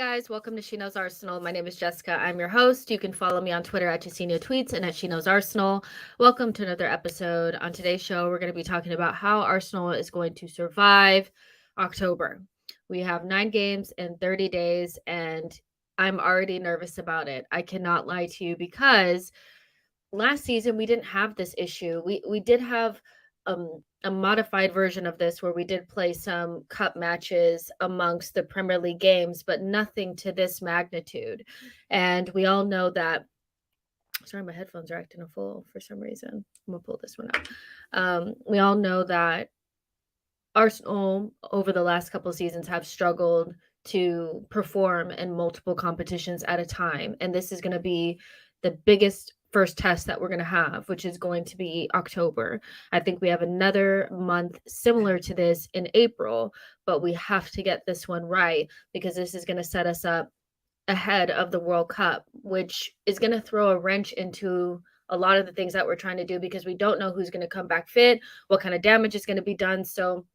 guys, welcome to She Knows Arsenal. My name is Jessica. I'm your host. You can follow me on Twitter at @JessinoTweets and at SheKnowsArsenal. Welcome to another episode. On today's show, we're going to be talking about how Arsenal is going to survive October. We have 9 games in 30 days, and I'm already nervous about it. I cannot lie to you because last season we didn't have this issue. We did have a modified version of this where we did play some cup matches amongst the Premier League games, but nothing to this magnitude. And we all know that. Sorry, my headphones are acting a fool for some reason. I'm gonna pull this one out. We all know that Arsenal over the last couple of seasons have struggled to perform in multiple competitions at a time, and this is going to be the biggest first test that we're going to have, which is going to be October. I think we have another month similar to this in April, but we have to get this one right because this is going to set us up ahead of the World Cup, which is going to throw a wrench into a lot of the things that we're trying to do because we don't know who's going to come back fit, what kind of damage is going to be done. So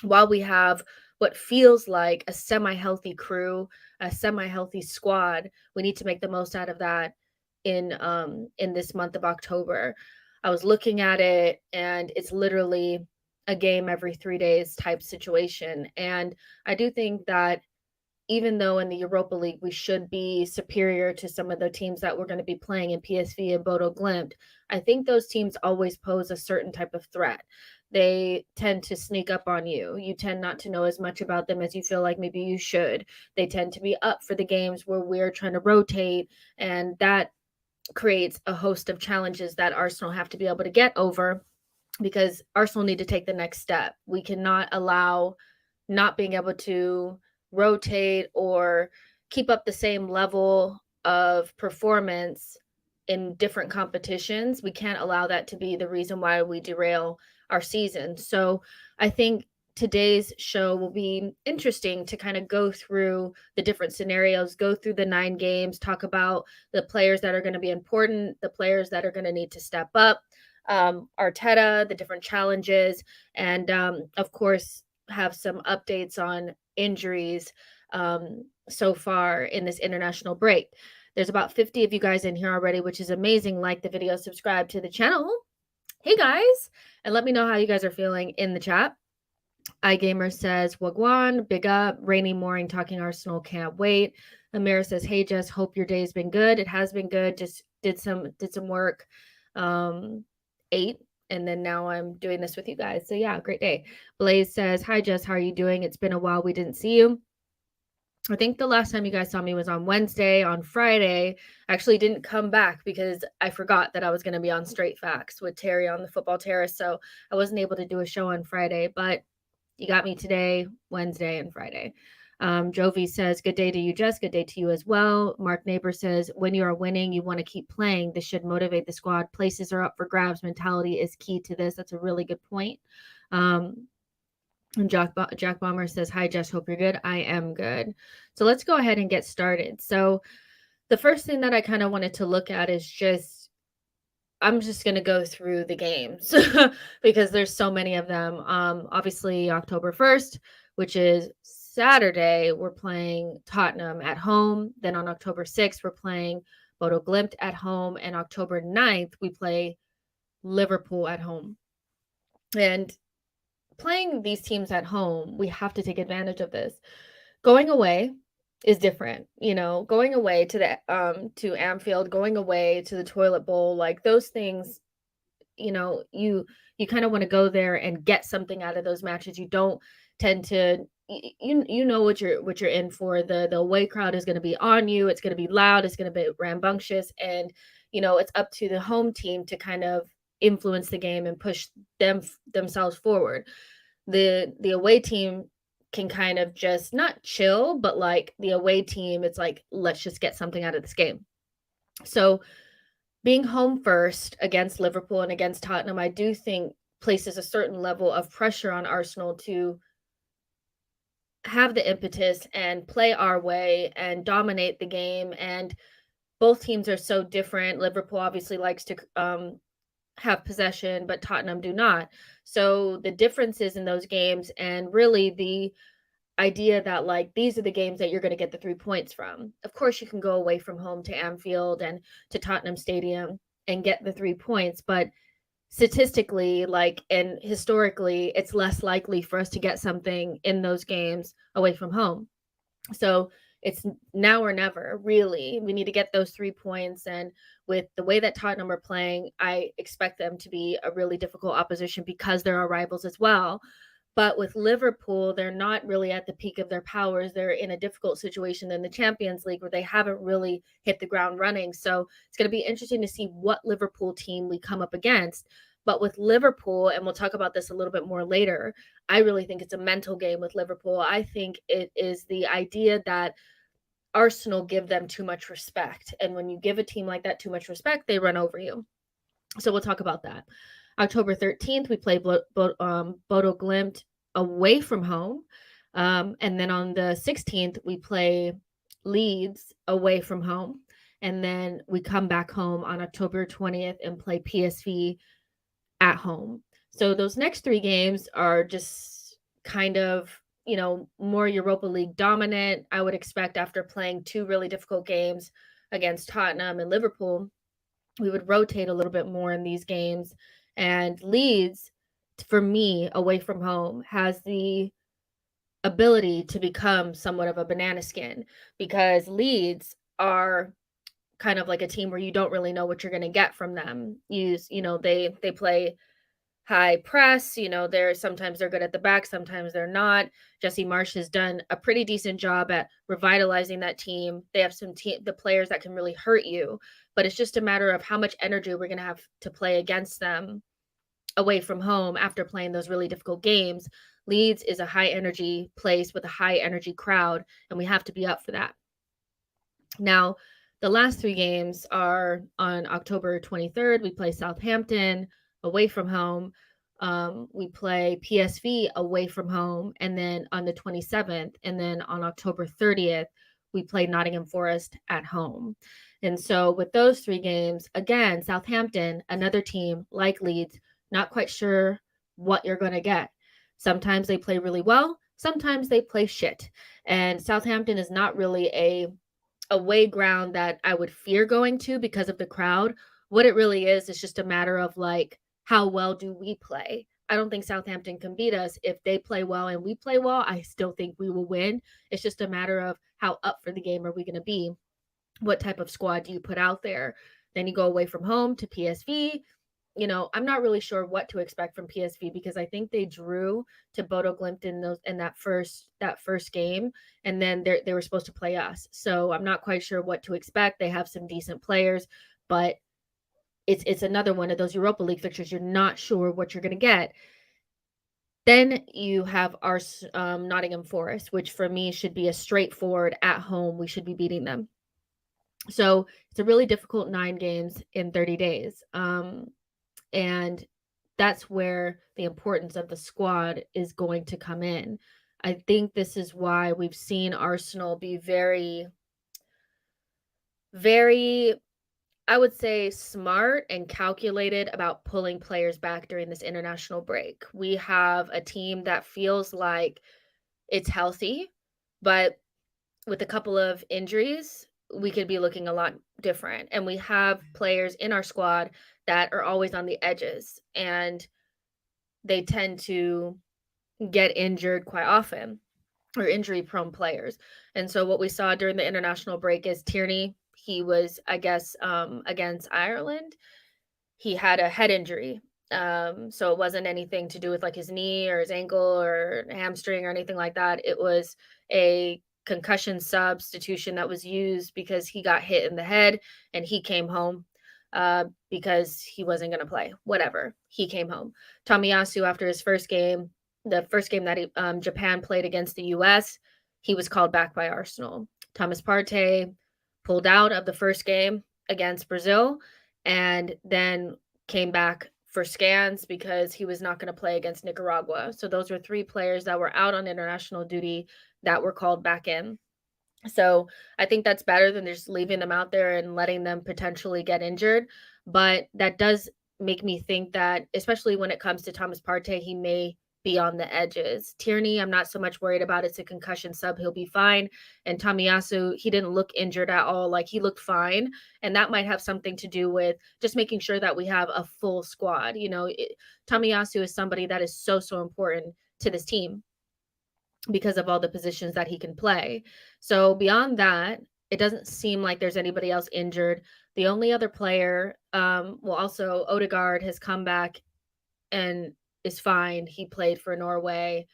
while we have what feels like a semi-healthy crew, a semi-healthy squad, we need to make the most out of that in this month of October. I was looking at it and it's literally a game every 3 days type situation. And I do think that even though in the Europa League we should be superior to some of the teams that we're going to be playing in PSV and Bodo Glimt, I think those teams always pose a certain type of threat. They tend to sneak up on you. You tend not to know as much about them as you feel like maybe you should. They tend to be up for the games where we're trying to rotate, and that creates a host of challenges that Arsenal have to be able to get over because Arsenal need to take the next step. We cannot allow not being able to rotate or keep up the same level of performance in different competitions. We can't allow that to be the reason why we derail our season. So I think today's show will be interesting to kind of go through the different scenarios, go through the 9 games, talk about the players that are going to be important, the players that are going to need to step up, Arteta, the different challenges, and of course, have some updates on injuries so far in this international break. There's about 50 of you guys in here already, which is amazing. Like the video, subscribe to the channel. Hey guys, and let me know how you guys are feeling in the chat. iGamer says, Wagwan, big up. Rainy Mooring talking Arsenal, can't wait. Amira says, hey Jess, hope your day's been good. It has been good. Just did some work. 8, and then now I'm doing this with you guys. So yeah, great day. Blaze says, hi Jess, how are you doing? It's been a while. We didn't see you. I think the last time you guys saw me was on Wednesday. On Friday, I actually didn't come back because I forgot that I was going to be on Straight Facts with Terry on the Football Terrace. So I wasn't able to do a show on Friday, but you got me today, Wednesday, and Friday. Jovi says, good day to you, Jess. Good day to you as well. Mark Neighbor says, when you are winning, you want to keep playing. This should motivate the squad. Places are up for grabs. Mentality is key to this. That's a really good point. And Jack Bomber says, hi, Jess. Hope you're good. I am good. So let's go ahead and get started. So the first thing that I kind of wanted to look at is I'm just going to go through the games because there's so many of them. Obviously, October 1st, which is Saturday, we're playing Tottenham at home. Then on October 6th, we're playing Bodo Glimt at home. And October 9th, we play Liverpool at home. And playing these teams at home, we have to take advantage of this. Going away is different, going away to the to Anfield, going away to the toilet bowl, like those things, you kind of want to go there and get something out of those matches. You don't tend to you know what you're in for. The away crowd is going to be on you. It's going to be loud, it's going to be rambunctious, and it's up to the home team to kind of influence the game and push themselves forward. The away team can kind of just not chill, but like the away team, it's like, let's just get something out of this game. So being home first against Liverpool and against Tottenham, I do think places a certain level of pressure on Arsenal to have the impetus and play our way and dominate the game. And both teams are so different. Liverpool obviously likes to have possession, but Tottenham do not. So the differences in those games and really the idea that like these are the games that you're going to get the 3 points from. Of course, you can go away from home to Anfield and to Tottenham Stadium and get the 3 points, but statistically, like, and historically, it's less likely for us to get something in those games away from home. So it's now or never, really. We need to get those 3 points. And with the way that Tottenham are playing, I expect them to be a really difficult opposition because they're our rivals as well. But with Liverpool, they're not really at the peak of their powers. They're in a difficult situation in the Champions League where they haven't really hit the ground running. So it's going to be interesting to see what Liverpool team we come up against. But with Liverpool, and we'll talk about this a little bit more later, I really think it's a mental game with Liverpool. I think it is the idea that Arsenal give them too much respect. And when you give a team like that too much respect, they run over you. So we'll talk about that. October 13th, we play Bodo Glimt away from home. And then on the 16th, we play Leeds away from home. And then we come back home on October 20th and play PSV at home. So those next 3 games are just kind of, more Europa League dominant. I would expect after playing 2 really difficult games against Tottenham and Liverpool, we would rotate a little bit more in these games. And Leeds, for me, away from home, has the ability to become somewhat of a banana skin because Leeds are kind of like a team where you don't really know what you're going to get from them. They play high press. Sometimes they're good at the back, sometimes they're not. Jesse Marsh has done a pretty decent job at revitalizing that team. They have the players that can really hurt you, but it's just a matter of how much energy we're going to have to play against them away from home after playing those really difficult games. Leeds is a high energy place with a high energy crowd, and we have to be up for that. Now, the last 3 games are on October 23rd. We play Southampton away from home. We play PSV away from home. And then on the 27th, and then on October 30th, we play Nottingham Forest at home. And so with those 3 games, again, Southampton, another team like Leeds, not quite sure what you're going to get. Sometimes they play really well. Sometimes they play shit. And Southampton is not really a away ground that I would fear going to because of the crowd. What it really is just a matter of like, how well do we play? I don't think Southampton can beat us. If they play well and we play well, I still think we will win. It's just a matter of how up for the game are we going to be? What type of squad do you put out there? Then you go away from home to PSV. I'm not really sure what to expect from PSV because I think they drew to Bodo Glimt in that first game, and then they were supposed to play us. So I'm not quite sure what to expect. They have some decent players, but it's another one of those Europa League fixtures. You're not sure what you're going to get. Then you have our Nottingham Forest, which for me should be a straightforward at home. We should be beating them. So it's a really difficult 9 games in 30 days. And that's where the importance of the squad is going to come in. I think this is why we've seen Arsenal be very, very, I would say, smart and calculated about pulling players back during this international break. We have a team that feels like it's healthy, but with a couple of injuries, we could be looking a lot different. And we have players in our squad that are always on the edges, and they tend to get injured quite often, or injury prone players. And so what we saw during the international break is Tierney, he was, I guess, against Ireland, he had a head injury. So it wasn't anything to do with like his knee or his ankle or hamstring or anything like that. It was a concussion substitution that was used because he got hit in the head and he came home because he wasn't going to play. Whatever. He came home. Tomiyasu, after his first game, the first game that Japan played against the US, he was called back by Arsenal. Thomas Partey pulled out of the first game against Brazil and then came back for scans because he was not going to play against Nicaragua. So those were 3 players that were out on international duty that were called back in. So I think that's better than just leaving them out there and letting them potentially get injured. But that does make me think that, especially when it comes to Thomas Partey, he may be on the edges. Tierney, I'm not so much worried about. It's a concussion sub. He'll be fine. And Tomiyasu, he didn't look injured at all. Like, he looked fine. And that might have something to do with just making sure that we have a full squad. Tomiyasu is somebody that is so, so important to this team because of all the positions that he can play. So beyond that, it doesn't seem like there's anybody else injured. The only other player, also Odegaard has come back and is fine. He played for Norway.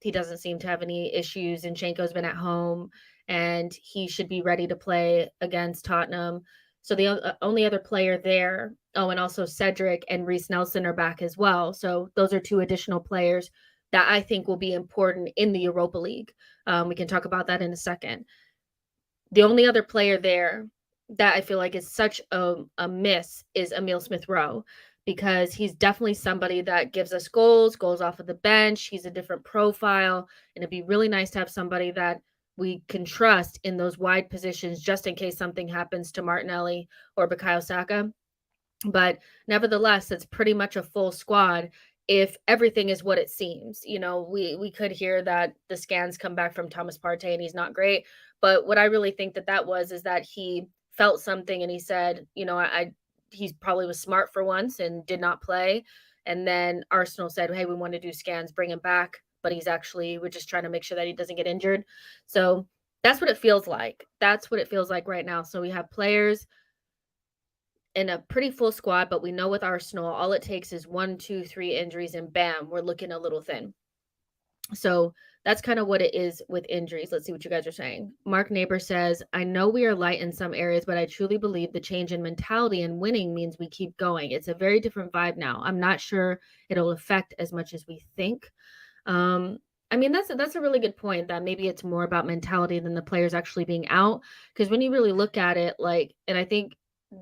He doesn't seem to have any issues. Zinchenko's been at home, and he should be ready to play against Tottenham. So the only other player there, and also Cedric and Reece Nelson are back as well. So those are two additional players that I think will be important in the Europa League. We can talk about that in a second. The only other player there that I feel like is such a miss is Emile Smith-Rowe, because he's definitely somebody that gives us goals off of the bench. He's a different profile, and it'd be really nice to have somebody that we can trust in those wide positions just in case something happens to Martinelli or Bukayo Saka. But nevertheless, it's pretty much a full squad if everything is what it seems. We could hear that the scans come back from Thomas Partey and he's not great. But what I really think that was is that he felt something and he said, he probably was smart for once and did not play. And then Arsenal said, hey, we want to do scans, bring him back. But we're just trying to make sure that he doesn't get injured. So that's what it feels like. That's what it feels like right now. So we have players in a pretty full squad, but we know with Arsenal, all it takes is 1, 2, 3 injuries, and bam, we're looking a little thin. So that's kind of what it is with injuries. Let's see what you guys are saying. Mark Neighbor says, I know we are light in some areas, but I truly believe the change in mentality and winning means we keep going. It's a very different vibe now. I'm not sure it'll affect as much as we think. That's a really good point, that maybe it's more about mentality than the players actually being out. Because when you really look at it, and I think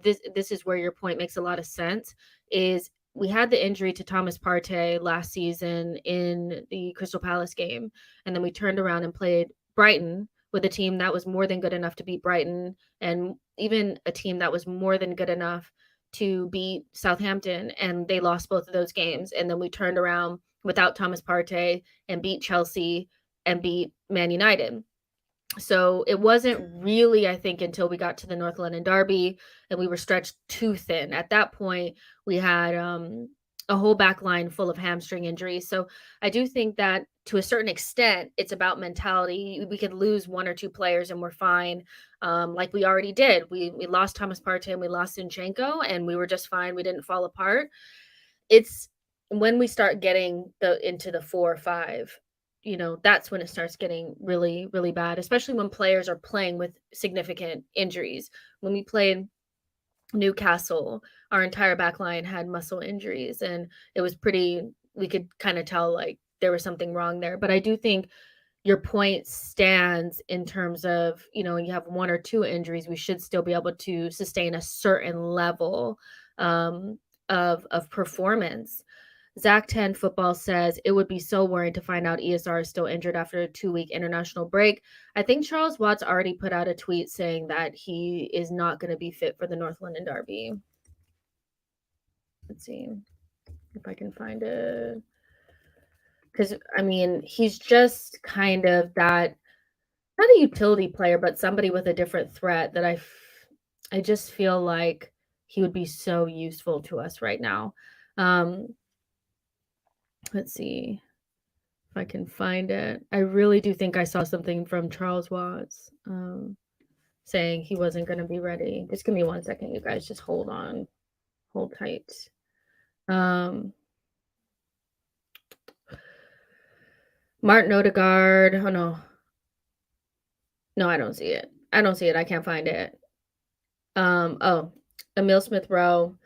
this is where your point makes a lot of sense, is we had the injury to Thomas Partey last season in the Crystal Palace game, and then we turned around and played Brighton with a team that was more than good enough to beat Brighton, and even a team that was more than good enough to beat Southampton, and they lost both of those games. And then we turned around without Thomas Partey and beat Chelsea and beat Man United. So it wasn't really, I think, until we got to the North London Derby and we were stretched too thin. At that point, we had a whole back line full of hamstring injuries. So I do think that to a certain extent, it's about mentality. We could lose 1 or 2 players and we're fine, like we already did. We lost Thomas Partey and we lost Zinchenko, and we were just fine. We didn't fall apart. It's when we start getting into the 4 or 5, that's when it starts getting really, really bad, especially when players are playing with significant injuries. When we played Newcastle, our entire back line had muscle injuries, and it was we could kind of tell like there was something wrong there. But I do think your point stands in terms of, when you have 1 or 2 injuries, we should still be able to sustain a certain level of performance. Zach 10 Football says, it would be so worrying to find out ESR is still injured after a 2-week international break. I think Charles Watts already put out a tweet saying that he is not going to be fit for the North London Derby. Let's see if I can find it. Because, he's just kind of that, not a utility player, but somebody with a different threat that I just feel like he would be so useful to us right now. Let's see if I can find it. I really do think I saw something from Charles Watts saying he wasn't going to be ready. Just give me 1 second, you guys. Just hold on. Hold tight. Martin Odegaard. Oh, no. No, I don't see it. I can't find it. Emile Smith-Rowe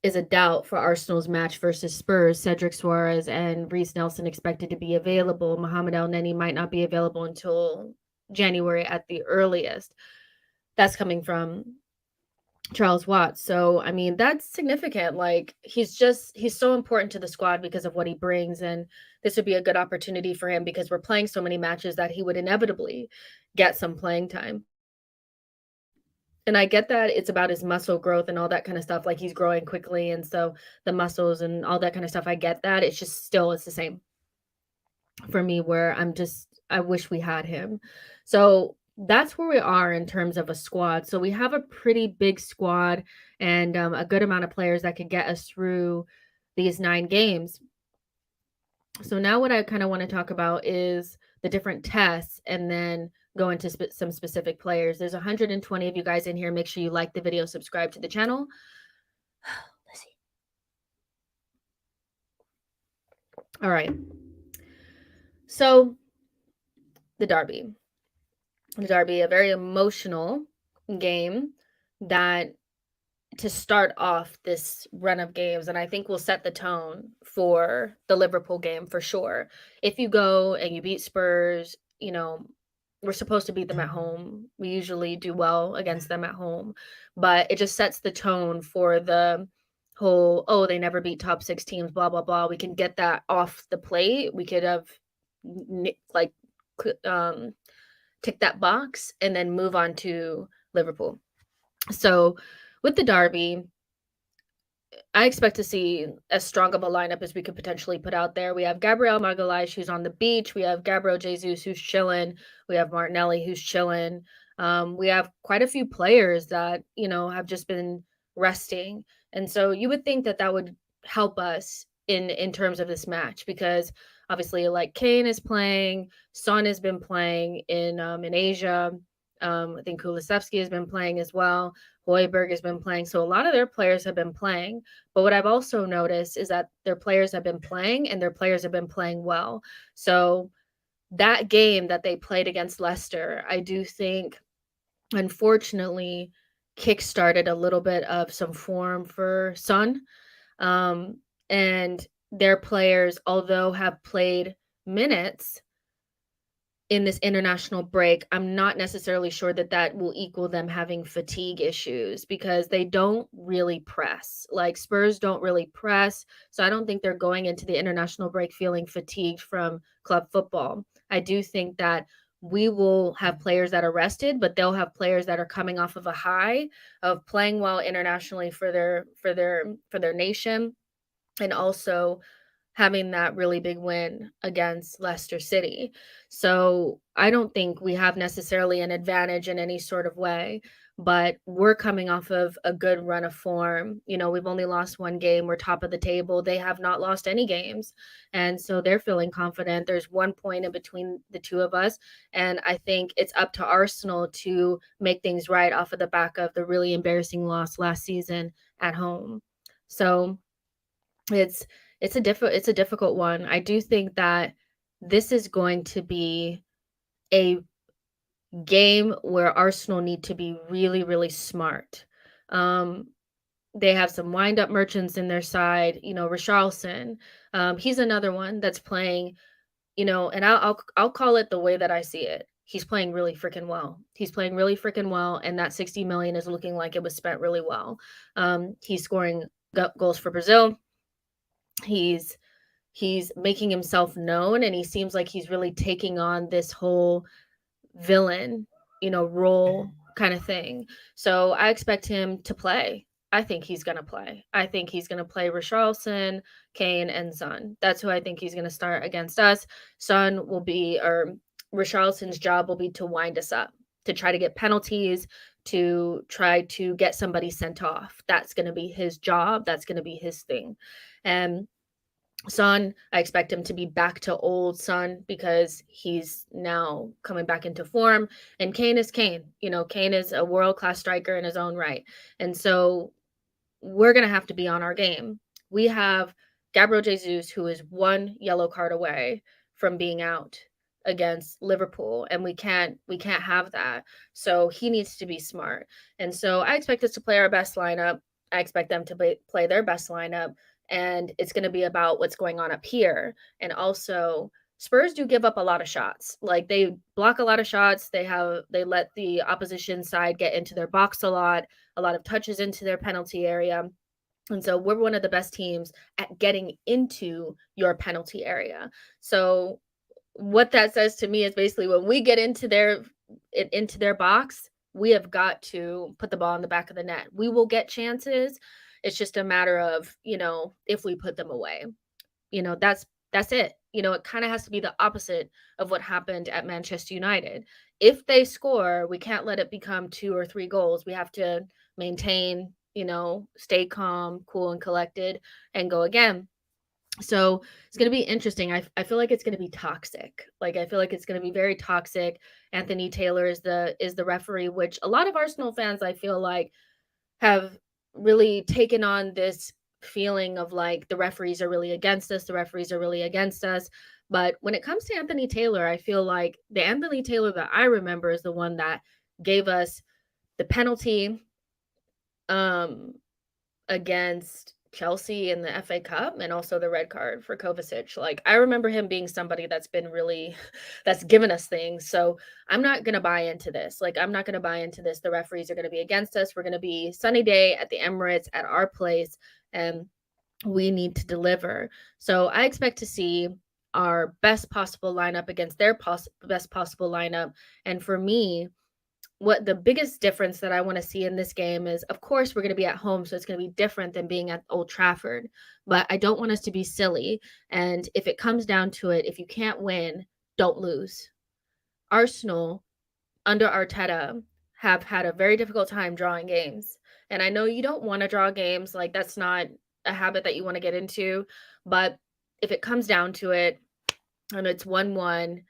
is a doubt for Arsenal's match versus Spurs. Cedric Suarez and Reece Nelson expected to be available. Mohamed El-Neni might not be available until January at the earliest. That's coming from Charles Watts. So, that's significant. Like, he's so important to the squad because of what he brings. And this would be a good opportunity for him because we're playing so many matches that he would inevitably get some playing time. And I get that it's about his muscle growth and all that kind of stuff. Like, he's growing quickly. And so the muscles and all that kind of stuff, I get that. It's just still, it's the same. for me where I wish we had him. So that's where we are in terms of a squad. So we have a pretty big squad and a good amount of players that could get us through these 9 games. So now what I kind of want to talk about is the different tests and then go into some specific players. There's 120 of you guys in here. Make sure you like the video, subscribe to the channel. Let's see. All right. So the Derby. The Derby, a very emotional game that to start off this run of games, and I think will set the tone for the Liverpool game for sure. If you go and you beat Spurs, we're supposed to beat them at home. We usually do well against them at home, but it just sets the tone for the whole, oh, they never beat top 6 teams, blah blah blah. We can get that off the plate. We could have like tick that box and then move on to Liverpool. So with the Derby, I expect to see as strong of a lineup as we could potentially put out there. We have Gabriel Magalhaes, who's on the beach. We have Gabriel Jesus, who's chilling. We have Martinelli, who's chilling. We have quite a few players that, have just been resting. And so you would think that that would help us in terms of this match because obviously like Kane is playing, Son has been playing in Asia. I think Kulusevski has been playing as well. Højbjerg has been playing. So a lot of their players have been playing. But what I've also noticed is that their players have been playing and their players have been playing well. So that game that they played against Leicester, I do think, unfortunately, kickstarted a little bit of some form for Son. And their players, although have played minutes, in this international break, I'm not necessarily sure that that will equal them having fatigue issues because they don't really press. Like Spurs don't really press. So I don't think they're going into the international break feeling fatigued from club football. I do think that we will have players that are rested, but they'll have players that are coming off of a high of playing well internationally for their nation and also having that really big win against Leicester City. So I don't think we have necessarily an advantage in any sort of way, but we're coming off of a good run of form. We've only lost 1 game. We're top of the table. They have not lost any games. And so they're feeling confident. There's 1 point in between the two of us. And I think it's up to Arsenal to make things right off of the back of the really embarrassing loss last season at home. So it's a difficult one. I do think that this is going to be a game where Arsenal need to be really, really smart. Um, they have some wind up merchants in their side. Richarlison. He's another one that's playing. And I'll call it the way that I see it. He's playing really freaking well. He's playing really freaking well, and that 60 million is looking like it was spent really well. He's scoring goals for Brazil. He's making himself known and he seems like he's really taking on this whole villain, role kind of thing. So I expect him to play. I think he's going to play. I think he's going to play Richarlison, Kane, and Son. That's who I think he's going to start against us. Richarlison's job will be to wind us up, to try to get penalties, to try to get somebody sent off. That's going to be his job. That's going to be his thing. And Son, I expect him to be back to old Son because he's now coming back into form. And Kane is Kane. Kane is a world-class striker in his own right. And so we're going to have to be on our game. We have Gabriel Jesus, who is 1 yellow card away from being out against Liverpool, and we can't have that. So he needs to be smart. And so I expect us to play our best lineup. I expect them to play their best lineup. And it's going to be about what's going on up here. And also, Spurs do give up a lot of shots. Like they block a lot of shots. They let the opposition side get into their box a lot of touches into their penalty area. And so we're one of the best teams at getting into your penalty area. So what that says to me is basically when we get into their box, we have got to put the ball in the back of the net. We will get chances. It's just a matter of, if we put them away. That's That's it. It kind of has to be the opposite of what happened at Manchester United. If they score, we can't let it become 2 or 3 goals. We have to maintain, stay calm, cool, and collected and go again. So it's going to be interesting. I feel like it's going to be toxic. Like I feel like it's going to be very toxic. Anthony Taylor is the referee, which a lot of Arsenal fans I feel like have really taken on this feeling of like the referees are really against us, the referees are really against us. But when it comes to Anthony Taylor, I feel like the Anthony Taylor that I remember is the one that gave us the penalty um against Chelsea in the FA Cup and also the red card for Kovacic. Like I remember him being somebody that's been really that's given us things. So I'm not going to buy into this. Like I'm not going to buy into this. The referees are going to be against us. We're going to be sunny day at the Emirates at our place and we need to deliver. So I expect to see our best possible lineup against their best possible lineup. And for me, what the biggest difference that I want to see in this game is, of course, we're going to be at home, so it's going to be different than being at Old Trafford. But I don't want us to be silly. And if it comes down to it, if you can't win, don't lose. Arsenal, under Arteta, have had a very difficult time drawing games. And I know you don't want to draw games, like that's not a habit that you want to get into. But if it comes down to it, and it's 1-1,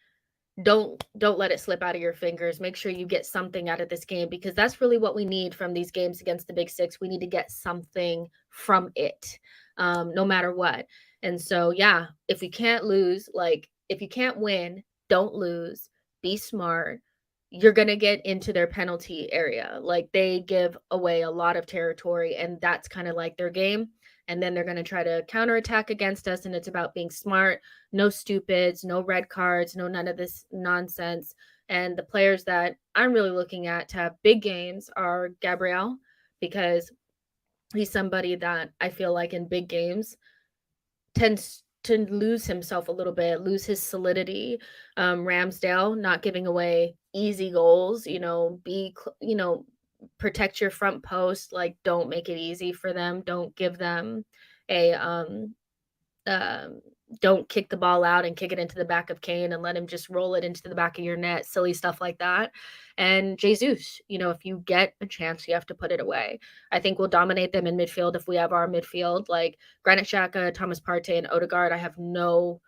don't let it slip out of your fingers. Make sure you get something out of this game because that's really what we need from these games against the Big Six. We need to get something from it, no matter what. And so, yeah, if we can't lose, like if you can't win, don't lose. Be smart. You're going to get into their penalty area. Like they give away a lot of territory, and that's kind of like their game. And then they're going to try to counterattack against us. And it's about being smart, no stupids, no red cards, no none of this nonsense. And the players that I'm really looking at to have big games are Gabriel, because he's somebody that I feel like in big games tends to lose himself a little bit, lose his solidity. Ramsdale not giving away easy goals, protect your front post, like don't make it easy for them. Don't give them a um, don't kick the ball out and kick it into the back of Kane and let him just roll it into the back of your net, silly stuff like that. And Jesus, if you get a chance, you have to put it away. I think we'll dominate them in midfield if we have our midfield, like Granit Xhaka, Thomas Partey, and Odegaard. I have no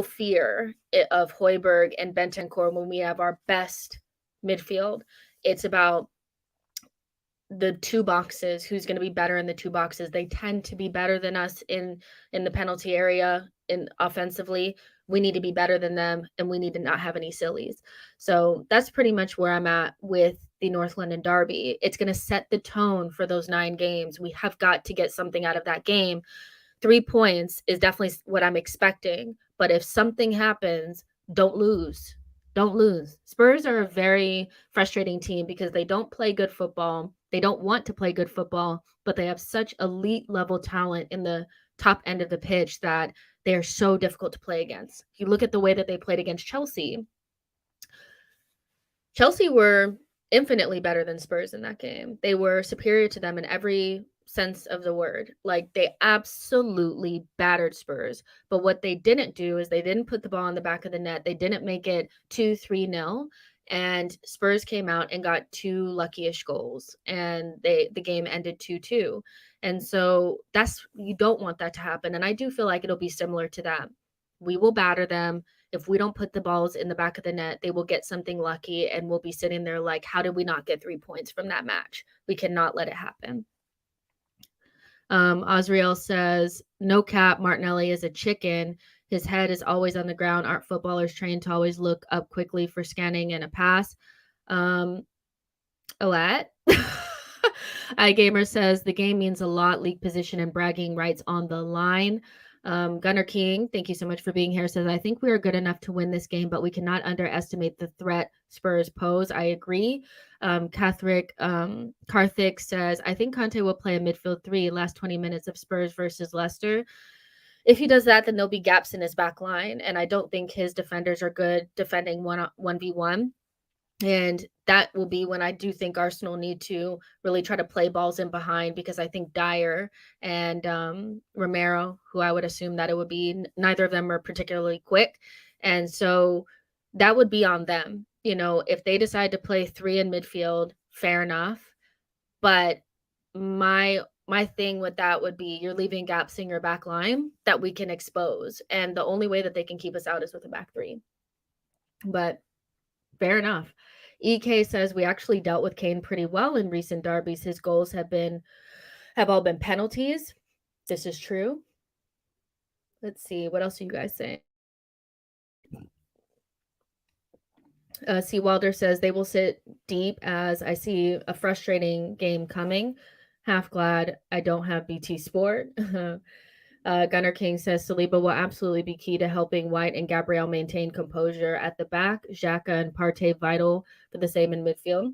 fear of Højbjerg and Bentancur when we have our best midfield. It's about the two boxes, who's going to be better in the two boxes. They tend to be better than us in the penalty area in offensively. We need to be better than them, and we need to not have any sillies. So that's pretty much where I'm at with the North London Derby. It's going to set the tone for those 9 games. We have got to get something out of that game. 3 points is definitely what I'm expecting, but if something happens, don't lose. Don't lose. Spurs are a very frustrating team because they don't play good football. They don't want to play good football, but they have such elite level talent in the top end of the pitch that they are so difficult to play against. If you look at the way that they played against Chelsea, Chelsea were infinitely better than Spurs in that game. They were superior to them in every sense of the word. Like they absolutely battered Spurs. But what they didn't do is they didn't put the ball in the back of the net. They didn't make it 2-3-0. And Spurs came out and got 2 lucky-ish goals. And the game ended 2-2. And so you don't want that to happen. And I do feel like it'll be similar to that. We will batter them. If we don't put the balls in the back of the net, they will get something lucky and we'll be sitting there like, how did we not get 3 points from that match? We cannot let it happen. Osriel says, no cap, Martinelli is a chicken. His head is always on the ground. Aren't footballers trained to always look up quickly for scanning and a pass? What? iGamer says, the game means a lot. League position and bragging rights on the line. Gunnar King, thank you so much for being here, says, I think we are good enough to win this game, but we cannot underestimate the threat Spurs pose. I agree. Karthik says, I think Conte will play a midfield 3 last 20 minutes of Spurs versus Leicester. If he does that, then there'll be gaps in his back line, and I don't think his defenders are good defending 1v1. And that will be when I do think Arsenal need to really try to play balls in behind, because I think Dyer and Romero, who I would assume that it would be, neither of them are particularly quick. And so that would be on them. If they decide to play three in midfield, fair enough. But my thing with that would be, you're leaving gaps in your back line that we can expose. And the only way that they can keep us out is with a back three. But fair enough. EK says we actually dealt with Kane pretty well in recent derbies. His goals have all been penalties. This is true. Let's see. What else are you guys saying? C. Wilder says they will sit deep as I see a frustrating game coming. Half glad I don't have BT Sport. Gunnar King says Saliba will absolutely be key to helping White and Gabriel maintain composure at the back. Xhaka and Partey vital for the same in midfield.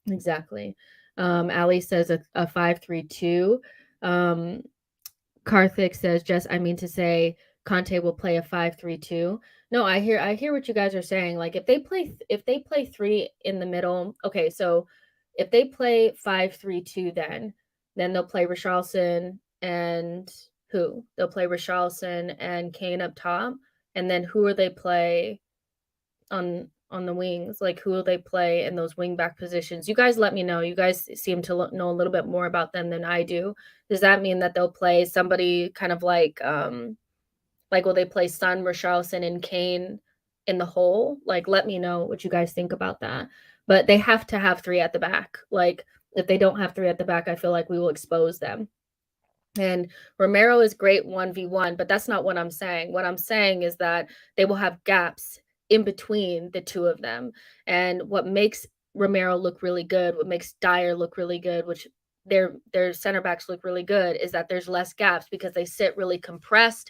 Exactly. Ali says a 5-3-2. Karthik says, Jess, I mean to say Conte will play a 5-3-2. No, I hear what you guys are saying. Like if they play three in the middle, okay, so if they play 5-3-2, then they'll play Richarlison and who? They'll play Richarlison and Kane up top. And then who will they play on the wings? Like who will they play in those wing back positions? You guys let me know. You guys seem to know a little bit more about them than I do. Does that mean that they'll play somebody kind of like will they play Son, Richarlison, and Kane in the hole? Like let me know what you guys think about that. But they have to have three at the back. Like if they don't have three at the back, I feel like we will expose them. And Romero is great 1v1, but that's not what I'm saying. What I'm saying is that they will have gaps in between the two of them. And what makes Romero look really good, what makes Dyer look really good, which their center backs look really good, is that there's less gaps because they sit really compressed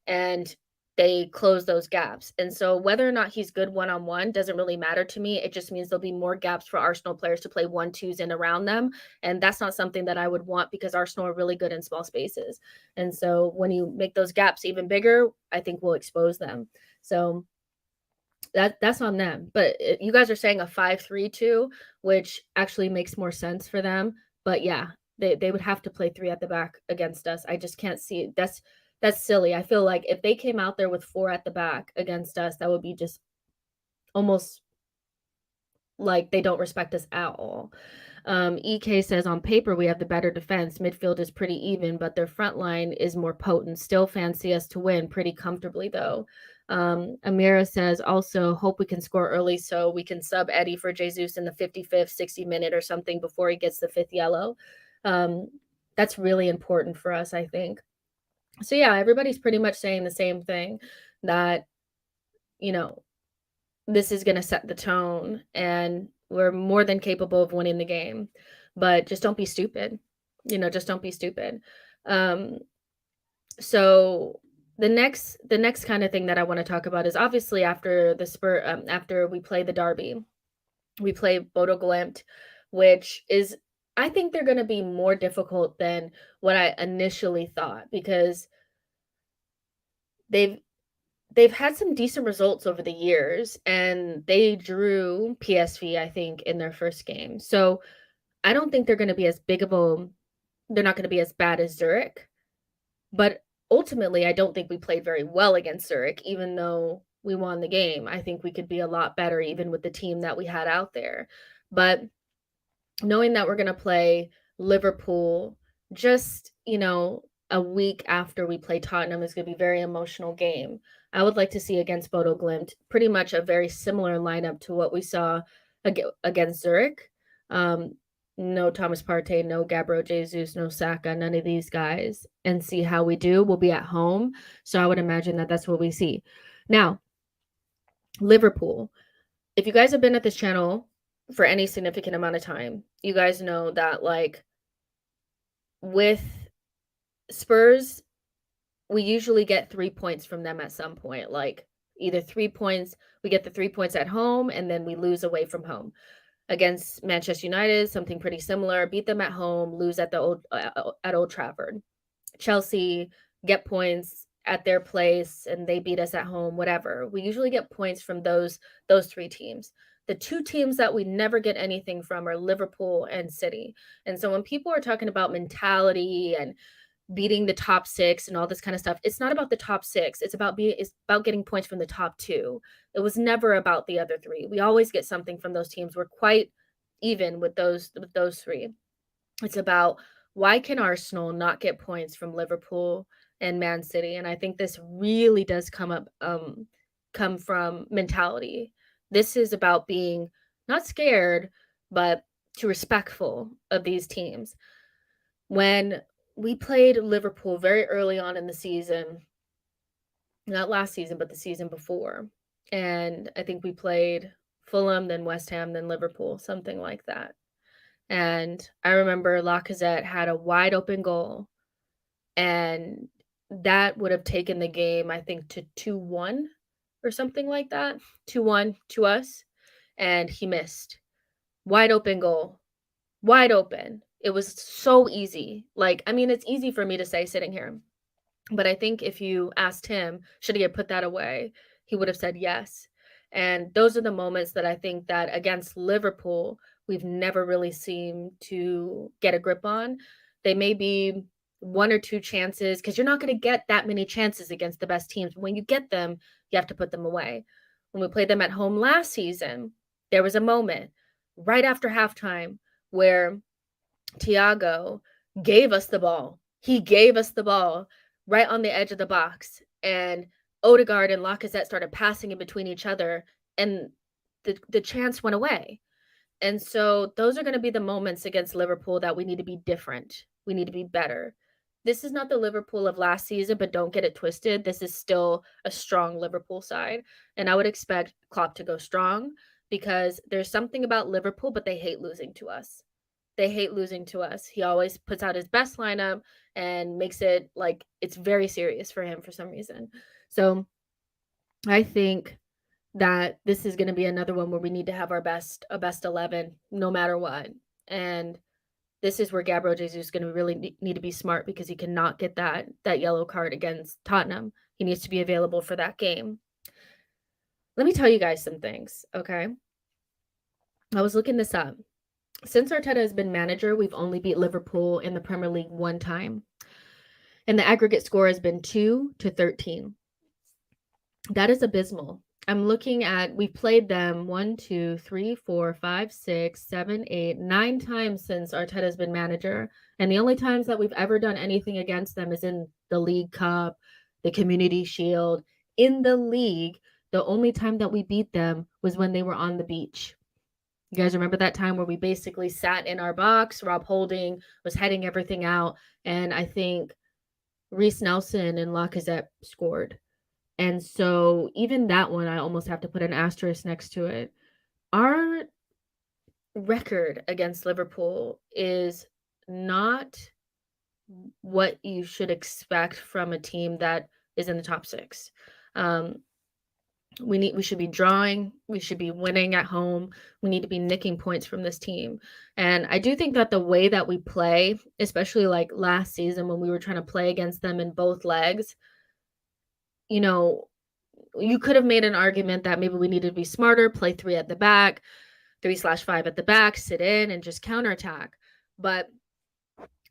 and they close those gaps. And so whether or not he's good one-on-one doesn't really matter to me. It just means there'll be more gaps for Arsenal players to play 1-2s in around them. And that's not something that I would want, because Arsenal are really good in small spaces. And so when you make those gaps even bigger, I think we'll expose them. So that's on them. But you guys are saying a 5-3-2, which actually makes more sense for them. But yeah, they would have to play three at the back against us. I just can't see it. That's silly. I feel like if they came out there with four at the back against us, that would be just almost like they don't respect us at all. EK says on paper we have the better defense. Midfield is pretty even, but their front line is more potent. Still fancy us to win pretty comfortably though. Amira says also hope we can score early so we can sub Eddie for Jesus in the 55th, 60 minute or something before he gets the fifth yellow. That's really important for us, I think. So yeah, everybody's pretty much saying the same thing, that this is going to set the tone and we're more than capable of winning the game. But just don't be stupid. Just don't be stupid. So the next kind of thing that I want to talk about is obviously after after we play the derby, we play Bodo Glimt, which is, I think they're going to be more difficult than what I initially thought, because they've had some decent results over the years, and they drew PSV, I think, in their first game. So I don't think they're going to be as big of a, they're not going to be as bad as Zurich. But ultimately, I don't think we played very well against Zurich, even though we won the game. I think we could be a lot better even with the team that we had out there. But knowing that we're going to play Liverpool just, a week after we play Tottenham is going to be a very emotional game. I would like to see against Bodo Glimt pretty much a very similar lineup to what we saw against Zurich. No Thomas Partey, no Gabriel Jesus, no Saka, none of these guys, and see how we do. We'll be at home, so I would imagine that that's what we see. Now, Liverpool. If you guys have been at this channel for any significant amount of time, you guys know that, like, with Spurs, we usually get 3 points from them at some point. Like either 3 points, we get the 3 points at home and then we lose away from home. Against Manchester United, something pretty similar. Beat them at home, lose at Old Trafford. Chelsea get points at their place and they beat us at home, whatever. We usually get points from those three teams. The two teams that we never get anything from are Liverpool and City. And so when people are talking about mentality and beating the top 6 and all this kind of stuff, it's not about the top 6. It's about getting points from the top 2. It was never about the other 3. We always get something from those teams. We're quite even with those 3. It's about why can Arsenal not get points from Liverpool and Man City? And I think this really does come from mentality. This is about being not scared, but too respectful of these teams. When we played Liverpool very early on in the season, not last season, but the season before, and I think we played Fulham, then West Ham, then Liverpool, something like that. And I remember Lacazette had a wide open goal, and that would have taken the game, I think, to 2-1 or something like that. 2-1 to us, and he missed. Wide open goal. Wide open. It was so easy. Like, I mean, it's easy for me to say sitting here, but I think if you asked him, should he have put that away? He would have said yes. And those are the moments that I think that against Liverpool, we've never really seemed to get a grip on. They may be 1 or 2 chances because you're not going to get that many chances against the best teams. When you get them, you have to put them away. When we played them at home last season, there was a moment right after halftime where Thiago gave us the ball. He gave us the ball right on the edge of the box, and Odegaard and Lacazette started passing in between each other, and the chance went away. And so those are going to be the moments against Liverpool that we need to be different. We need to be better. This is not the Liverpool of last season, but don't get it twisted. This is still a strong Liverpool side, and I would expect Klopp to go strong because there's something about Liverpool, but they hate losing to us. They hate losing to us. He always puts out his best lineup and makes it like it's very serious for him for some reason. So I think that this is going to be another one where we need to have a best 11 no matter what. And this is where Gabriel Jesus is going to really need to be smart because he cannot get that yellow card against Tottenham. He needs to be available for that game. Let me tell you guys some things, okay? I was looking this up. Since Arteta has been manager, we've only beat Liverpool in the Premier League 1 time. And the aggregate score has been 2-13. That is abysmal. I'm looking at, we've played them 1, 2, 3, 4, 5, 6, 7, 8, 9 times since Arteta's been manager. And the only times that we've ever done anything against them is in the League Cup, the Community Shield. In the league, the only time that we beat them was when they were on the beach. You guys remember that time where we basically sat in our box, Rob Holding was heading everything out, and I think Reece Nelson and Lacazette scored. And so even that one, I almost have to put an asterisk next to it. Our record against Liverpool is not what you should expect from a team that is in the top 6. We should be drawing, we should be winning at home, we need to be nicking points from this team. And I do think that the way that we play, especially like last season when we were trying to play against them in both legs, you know, you could have made an argument that maybe we needed to be smarter, play 3 at the back, 3/5 at the back, sit in and just counterattack. But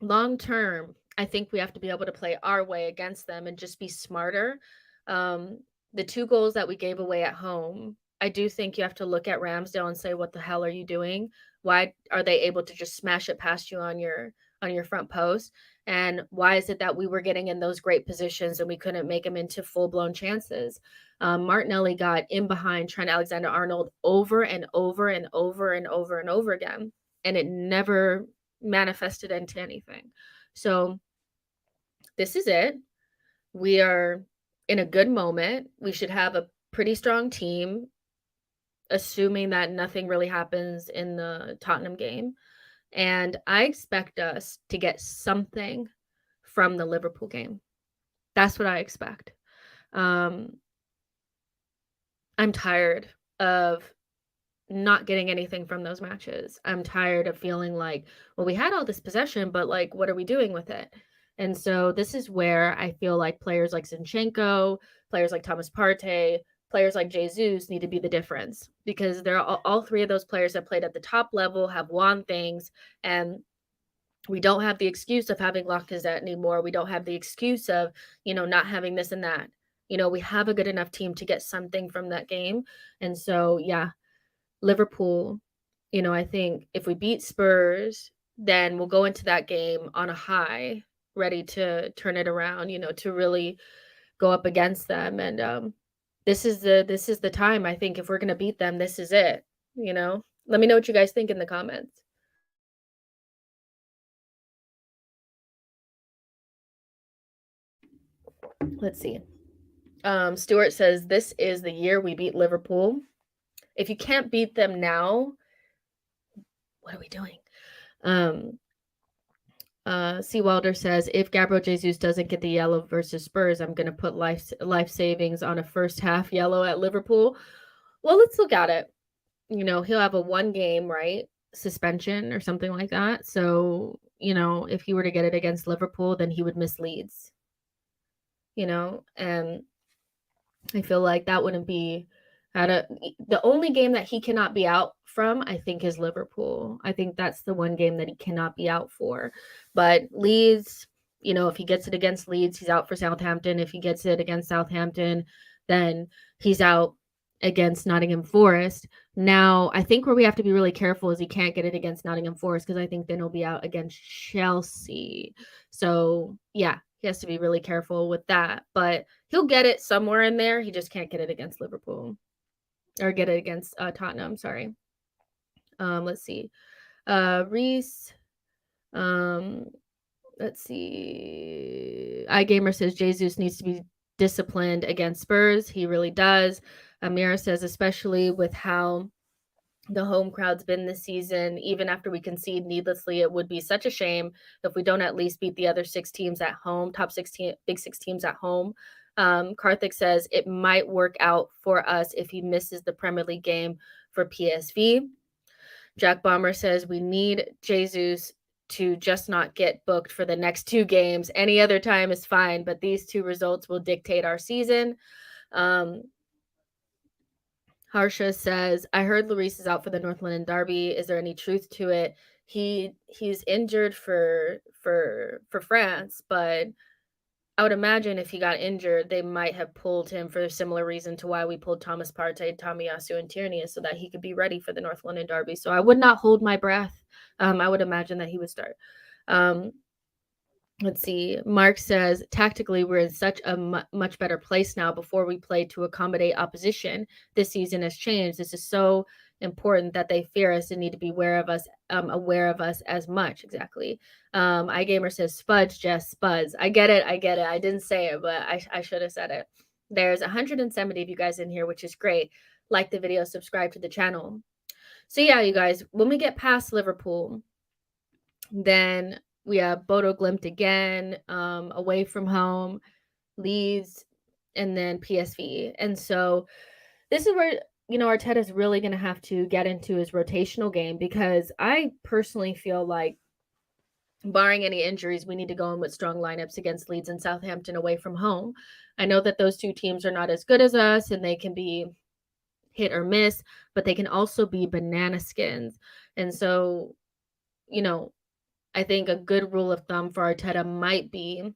long term, I think we have to be able to play our way against them and just be smarter. The 2 goals that we gave away at home, I do think you have to look at Ramsdale and say, what the hell are you doing? Why are they able to just smash it past you on your front post? And why is it that we were getting in those great positions and we couldn't make them into full-blown chances? Martinelli got in behind Trent Alexander-Arnold over and over and over and over and over again, and it never manifested into anything. So this is it. We are in a good moment. We should have a pretty strong team, assuming that nothing really happens in the Tottenham game. And I expect us to get something from the Liverpool game. That's what I expect. I'm tired of not getting anything from those matches. I'm tired of feeling like, well, we had all this possession, but like, what are we doing with it? And so this is where I feel like players like Zinchenko, players like Thomas Partey, players like Jesus need to be the difference, because they're all three of those players that played at the top level, have won things, and we don't have the excuse of having Lacazette anymore. We don't have the excuse of, not having this and that. We have a good enough team to get something from that game. And so, yeah, Liverpool, I think if we beat Spurs, then we'll go into that game on a high, ready to turn it around, to really go up against them. And this is the time. I think if we're gonna beat them, this is it. Let me know what you guys think in the comments. Let's see. Stuart says this is the year we beat Liverpool. If you can't beat them now, what are we doing? C. Wilder says, if Gabriel Jesus doesn't get the yellow versus Spurs, I'm going to put life savings on a first half yellow at Liverpool. Well, let's look at it. He'll have a 1 game, right? Suspension or something like that. So, if he were to get it against Liverpool, then he would miss Leeds. And I feel like that wouldn't be the only game that he cannot be out from, I think, is Liverpool. I think that's the one game that he cannot be out for. But Leeds, if he gets it against Leeds, he's out for Southampton. If he gets it against Southampton, then he's out against Nottingham Forest. Now, I think where we have to be really careful is he can't get it against Nottingham Forest, because I think then he'll be out against Chelsea. So, yeah, he has to be really careful with that. But he'll get it somewhere in there. He just can't get it against Liverpool, or get it against Tottenham. Sorry. Let's see. Reese. Let's see. iGamer says Jesus needs to be disciplined against Spurs. He really does. Amira says, especially with how the home crowd's been this season, even after we concede needlessly, it would be such a shame if we don't at least beat the other 6 teams at home, top 16, big 6 teams at home. Karthik says it might work out for us if he misses the Premier League game for PSV. Jack Bomber says we need Jesus to just not get booked for the next 2 games. Any other time is fine, but these 2 results will dictate our season. Harsha says, I heard Lloris is out for the North London Derby. Is there any truth to it? He's injured for France, but I would imagine if he got injured, they might have pulled him for a similar reason to why we pulled Thomas Partey, Tomiyasu, and Tierney, so that he could be ready for the North London Derby. So I would not hold my breath. I would imagine that he would start. Let's see. Mark says, tactically, we're in such a much better place now. Before we played to accommodate opposition. This season has changed. This is so important that they fear us and need to be aware of us as much. Exactly. iGamer says, Spudge, Jess, Spuds. I get it. I didn't say it, but I should have said it. There's 170 of you guys in here, which is great. Like the video, subscribe to the channel. So yeah, you guys, when we get past Liverpool, then we have Bodo Glimt again, away from home, Leeds, and then PSV. And so this is where, Arteta is really going to have to get into his rotational game, because I personally feel like, barring any injuries, we need to go in with strong lineups against Leeds and Southampton away from home. I know that those 2 teams are not as good as us, and they can be hit or miss, but they can also be banana skins. And so, I think a good rule of thumb for Arteta might be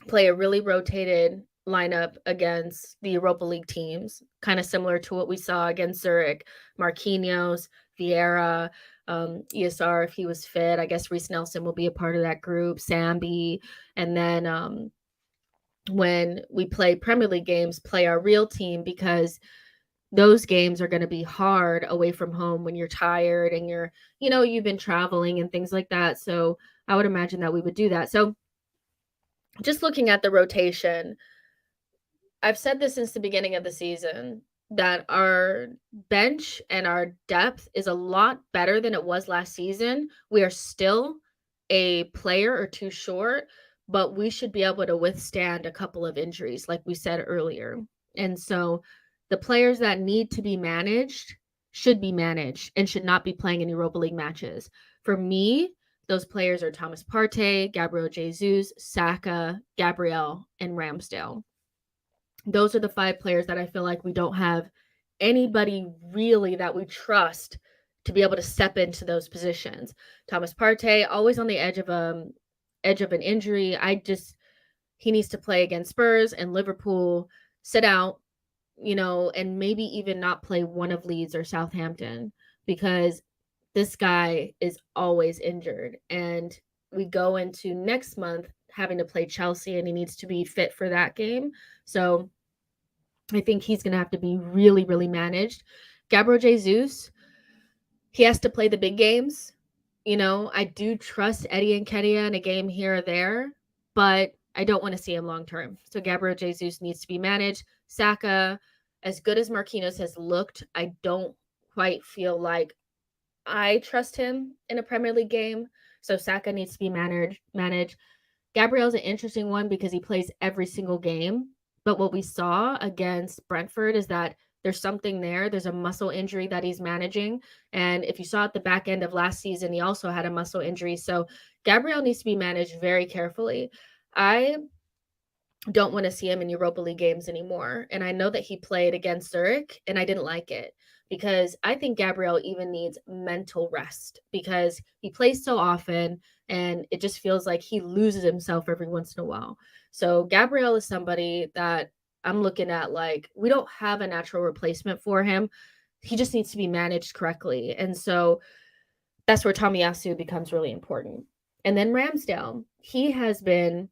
play a really rotated lineup against the Europa League teams, kind of similar to what we saw against Zurich. Marquinhos, Vieira, ESR if he was fit. I guess Reece Nelson will be a part of that group, Sambi. And then when we play Premier League games, play our real team, because those games are going to be hard away from home when you're tired and you've been traveling and things like that. So I would imagine that we would do that. So just looking at the rotation, I've said this since the beginning of the season, that our bench and our depth is a lot better than it was last season. We are still a player or 2 short, but we should be able to withstand a couple of injuries, like we said earlier. And so the players that need to be managed should be managed and should not be playing in Europa League matches. For me, those players are Thomas Partey, Gabriel Jesus, Saka, Gabriel, and Ramsdale. Those are the 5 players that I feel like we don't have anybody really that we trust to be able to step into those positions. Thomas Partey, always on the edge of an injury. He needs to play against Spurs and Liverpool, sit out, and maybe even not play one of Leeds or Southampton, because this guy is always injured. And we go into next month having to play Chelsea, and he needs to be fit for that game. So I think he's going to have to be really, really managed. Gabriel Jesus, he has to play the big games. I do trust Eddie Nketiah in a game here or there, but I don't want to see him long term. So Gabriel Jesus needs to be managed. Saka, as good as Marquinhos has looked, I don't quite feel like I trust him in a Premier League game. So Saka needs to be managed. Gabriel's an interesting one because he plays every single game. But what we saw against Brentford is that there's something there. There's a muscle injury that he's managing. And if you saw at the back end of last season, he also had a muscle injury. So Gabriel needs to be managed very carefully. I don't want to see him in Europa League games anymore. And I know that he played against Zurich, and I didn't like it because I think Gabriel even needs mental rest because he plays so often and it just feels like he loses himself every once in a while. So Gabriel is somebody that I'm looking at like we don't have a natural replacement for him. He just needs to be managed correctly. And so that's where Tomiyasu becomes really important. And then Ramsdale, he has been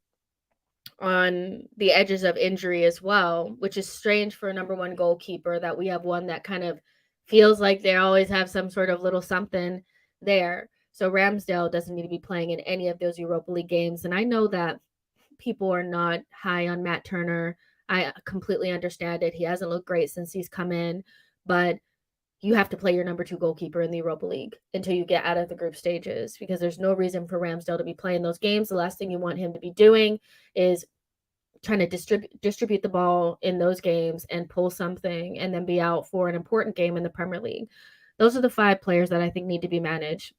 on the edges of injury as well, which is strange for a number one goalkeeper that we have one that kind of feels like they always have some sort of little something there. So Ramsdale doesn't need to be playing in any of those Europa League games. And I know that people are not high on Matt Turner. I completely understand it. He hasn't looked great since he's come in, but you have to play your number 2 goalkeeper in the Europa League until you get out of the group stages because there's no reason for Ramsdale to be playing those games. The last thing you want him to be doing is trying to distribute the ball in those games and pull something and then be out for an important game in the Premier League. Those are the 5 players that I think need to be managed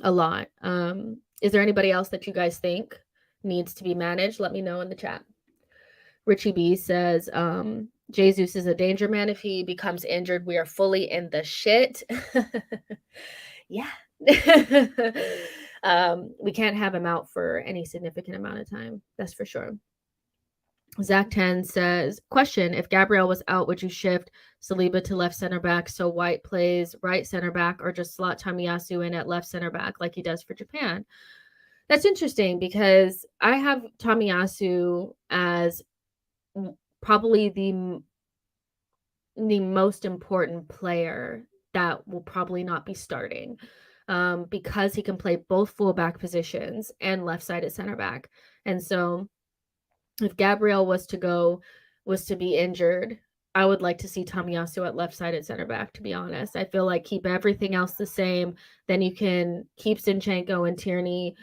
a lot. Is there anybody else that you guys think needs to be managed? Let me know in the chat. Richie B says, Jesus is a danger man. If he becomes injured, we are fully in the shit. Yeah. We can't have him out for any significant amount of time. That's for sure. Zach 10 says, question, if Gabriel was out, would you shift Saliba to left center back so White plays right center back or just slot Tomiyasu in at left center back like he does for Japan? That's interesting because I have Tomiyasu as probably the most important player that will probably not be starting because he can play both fullback positions and left-sided center back. And so if Gabriel was to be injured, I would like to see Tomiyasu at left-sided center back, to be honest. I feel like keep everything else the same. Then you can keep Zinchenko and Tierney,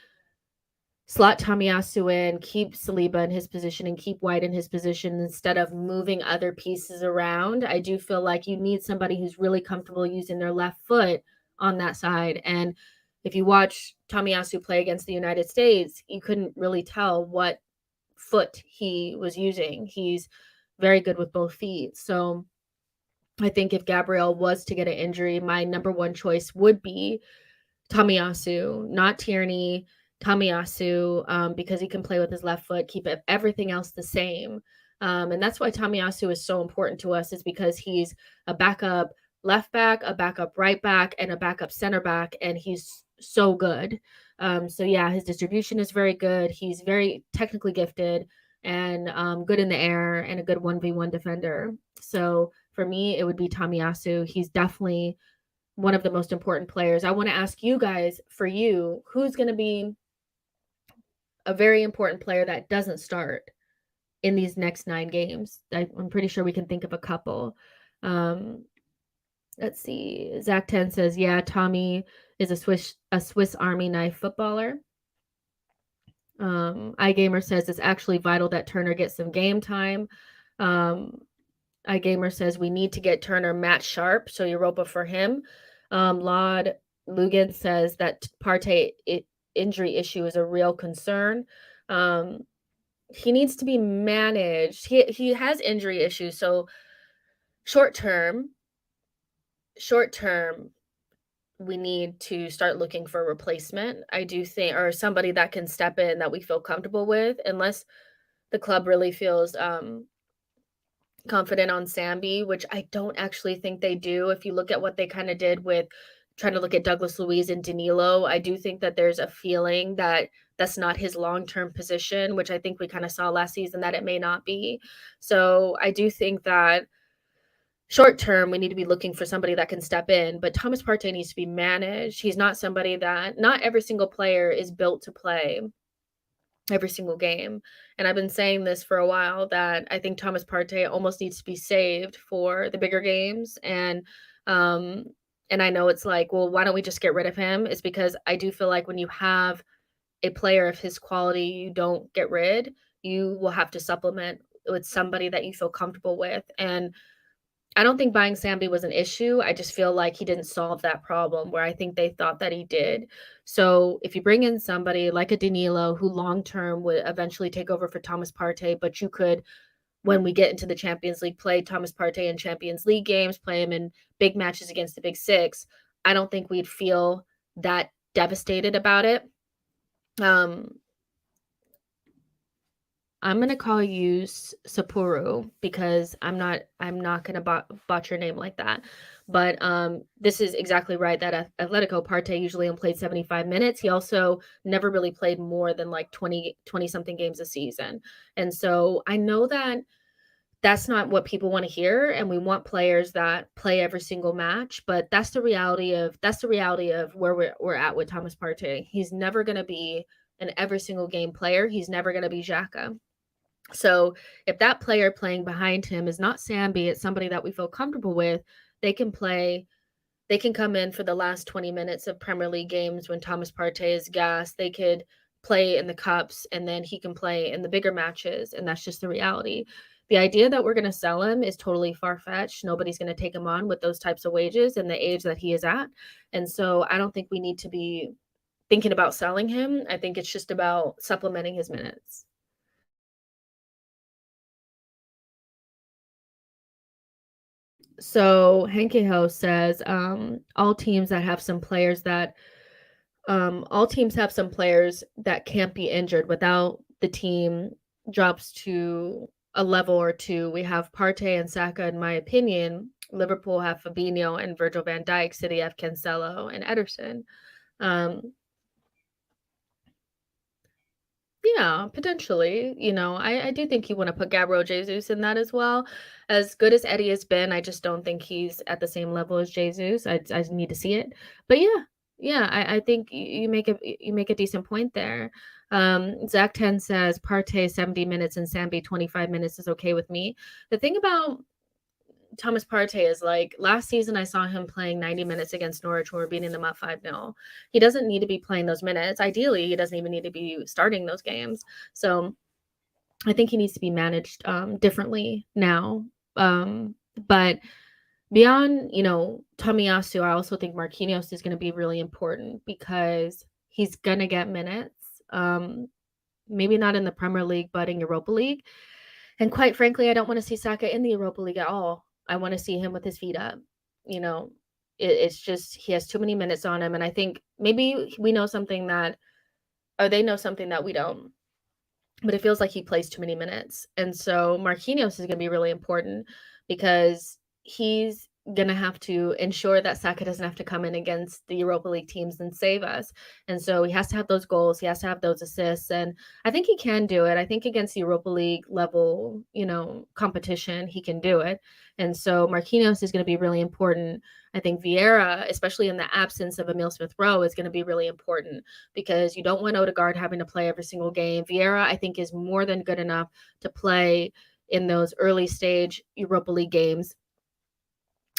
slot Tomiyasu in, keep Saliba in his position, and keep White in his position instead of moving other pieces around. I do feel like you need somebody who's really comfortable using their left foot on that side. And if you watch Tomiyasu play against the United States, you couldn't really tell what foot he was using. He's very good with both feet. So I think if Gabriel was to get an injury, my number one choice would be Tomiyasu, not Tierney. Tomiyasu, because he can play with his left foot, keep everything else the same. And that's why Tomiyasu is so important to us, is because he's a backup left back, a backup right back, and a backup center back, and he's so good. So yeah, his distribution is very good. He's very technically gifted and good in the air and a good 1v1 defender. So for me, it would be Tomiyasu. He's definitely one of the most important players. I want to ask you guys, for you, who's going to be a very important player that doesn't start in these next 9 games? I'm pretty sure we can think of a couple. Let's see. Zach 10 says, yeah, Tommy is a Swiss Army knife footballer. iGamer says it's actually vital that Turner gets some game time. iGamer says we need to get Turner match sharp, so Europa for him. Laud Lugan says that Partey injury issue is a real concern. he needs to be managed. He has injury issues, so short term short term, we need to start looking for a replacement. I do think, or somebody that can step in that we feel comfortable with, unless the club really feels confident on Sambi, which I don't actually think they do. If you look at what they kind of did with trying to look at Douglas Luiz and Danilo, I do think that there's a feeling that that's not his long-term position, which I think we kind of saw last season that it may not be. So I do think that short term, we need to be looking for somebody that can step in, but Thomas Partey needs to be managed. He's not somebody that, not every single player is built to play every single game. And I've been saying this for a while that I think Thomas Partey almost needs to be saved for the bigger games. Um and I know it's like, well, why don't we just get rid of him? It's because I do feel like when you have a player of his quality you don't get rid, you will have to supplement with somebody that you feel comfortable with. And I don't think buying Sambi was an issue. I just feel like he didn't solve that problem where I think they thought that he did. So if you bring in somebody like a Danilo who long term would eventually take over for Thomas Partey, but you could, when we get into the Champions League, play Thomas Partey in Champions League games, play him in big matches against the Big Six, I don't think we'd feel that devastated about it. I'm gonna call you Sapporo because I'm not gonna botch your name like that. But this is exactly right. That Atletico Partey usually only played 75 minutes. He also never really played more than like 20 something games a season. And so I know that that's not what people want to hear, and we want players that play every single match. But that's the reality of where we're at with Thomas Partey. He's never gonna be an every single game player. He's never gonna be Xhaka. So if that player playing behind him is not Sambi, it's somebody that we feel comfortable with, they can play. They can come in for the last 20 minutes of Premier League games when Thomas Partey is gassed. They could play in the cups and then he can play in the bigger matches. And that's just the reality. The idea that we're going to sell him is totally far fetched. Nobody's going to take him on with those types of wages and the age that he is at. And so I don't think we need to be thinking about selling him. I think it's just about supplementing his minutes. So Henkeho says, all teams have some players that can't be injured without the team drops to a level or two. We have Partey and Saka, in my opinion. Liverpool have Fabinho and Virgil van Dijk. City have Cancelo and Ederson. Um, Yeah, potentially. I do think you want to put Gabriel Jesus in that as well. As good as Eddie has been, I just don't think he's at the same level as Jesus. I need to see it. But yeah, I think you make a decent point there. Zach 10 says Partey 70 minutes and Sambi 25 minutes is okay with me. The thing about Thomas Partey is like last season I saw him playing 90 minutes against Norwich when we're beating them up 5-0. He doesn't need to be playing those minutes. Ideally, he doesn't even need to be starting those games. So I think he needs to be managed differently now. But beyond, Tomiyasu, I also think Marquinhos is going to be really important because he's going to get minutes. Maybe not in the Premier League, but in Europa League. And quite frankly, I don't want to see Saka in the Europa League at all. I want to see him with his feet up. You know, it's just he has too many minutes on him, and I think maybe we know something that, or they know something that we don't. But it feels like he plays too many minutes, and so Marquinhos is going to be really important because he's going to have to ensure that Saka doesn't have to come in against the Europa League teams and save us. And so he has to have those goals, he has to have those assists, and I think he can do it. I think against the Europa League level, competition, he can do it. And so Marquinhos is going to be really important. I think Vieira, especially in the absence of Emile Smith-Rowe, is going to be really important because you don't want Odegaard having to play every single game. Vieira, I think, is more than good enough to play in those early stage Europa League games.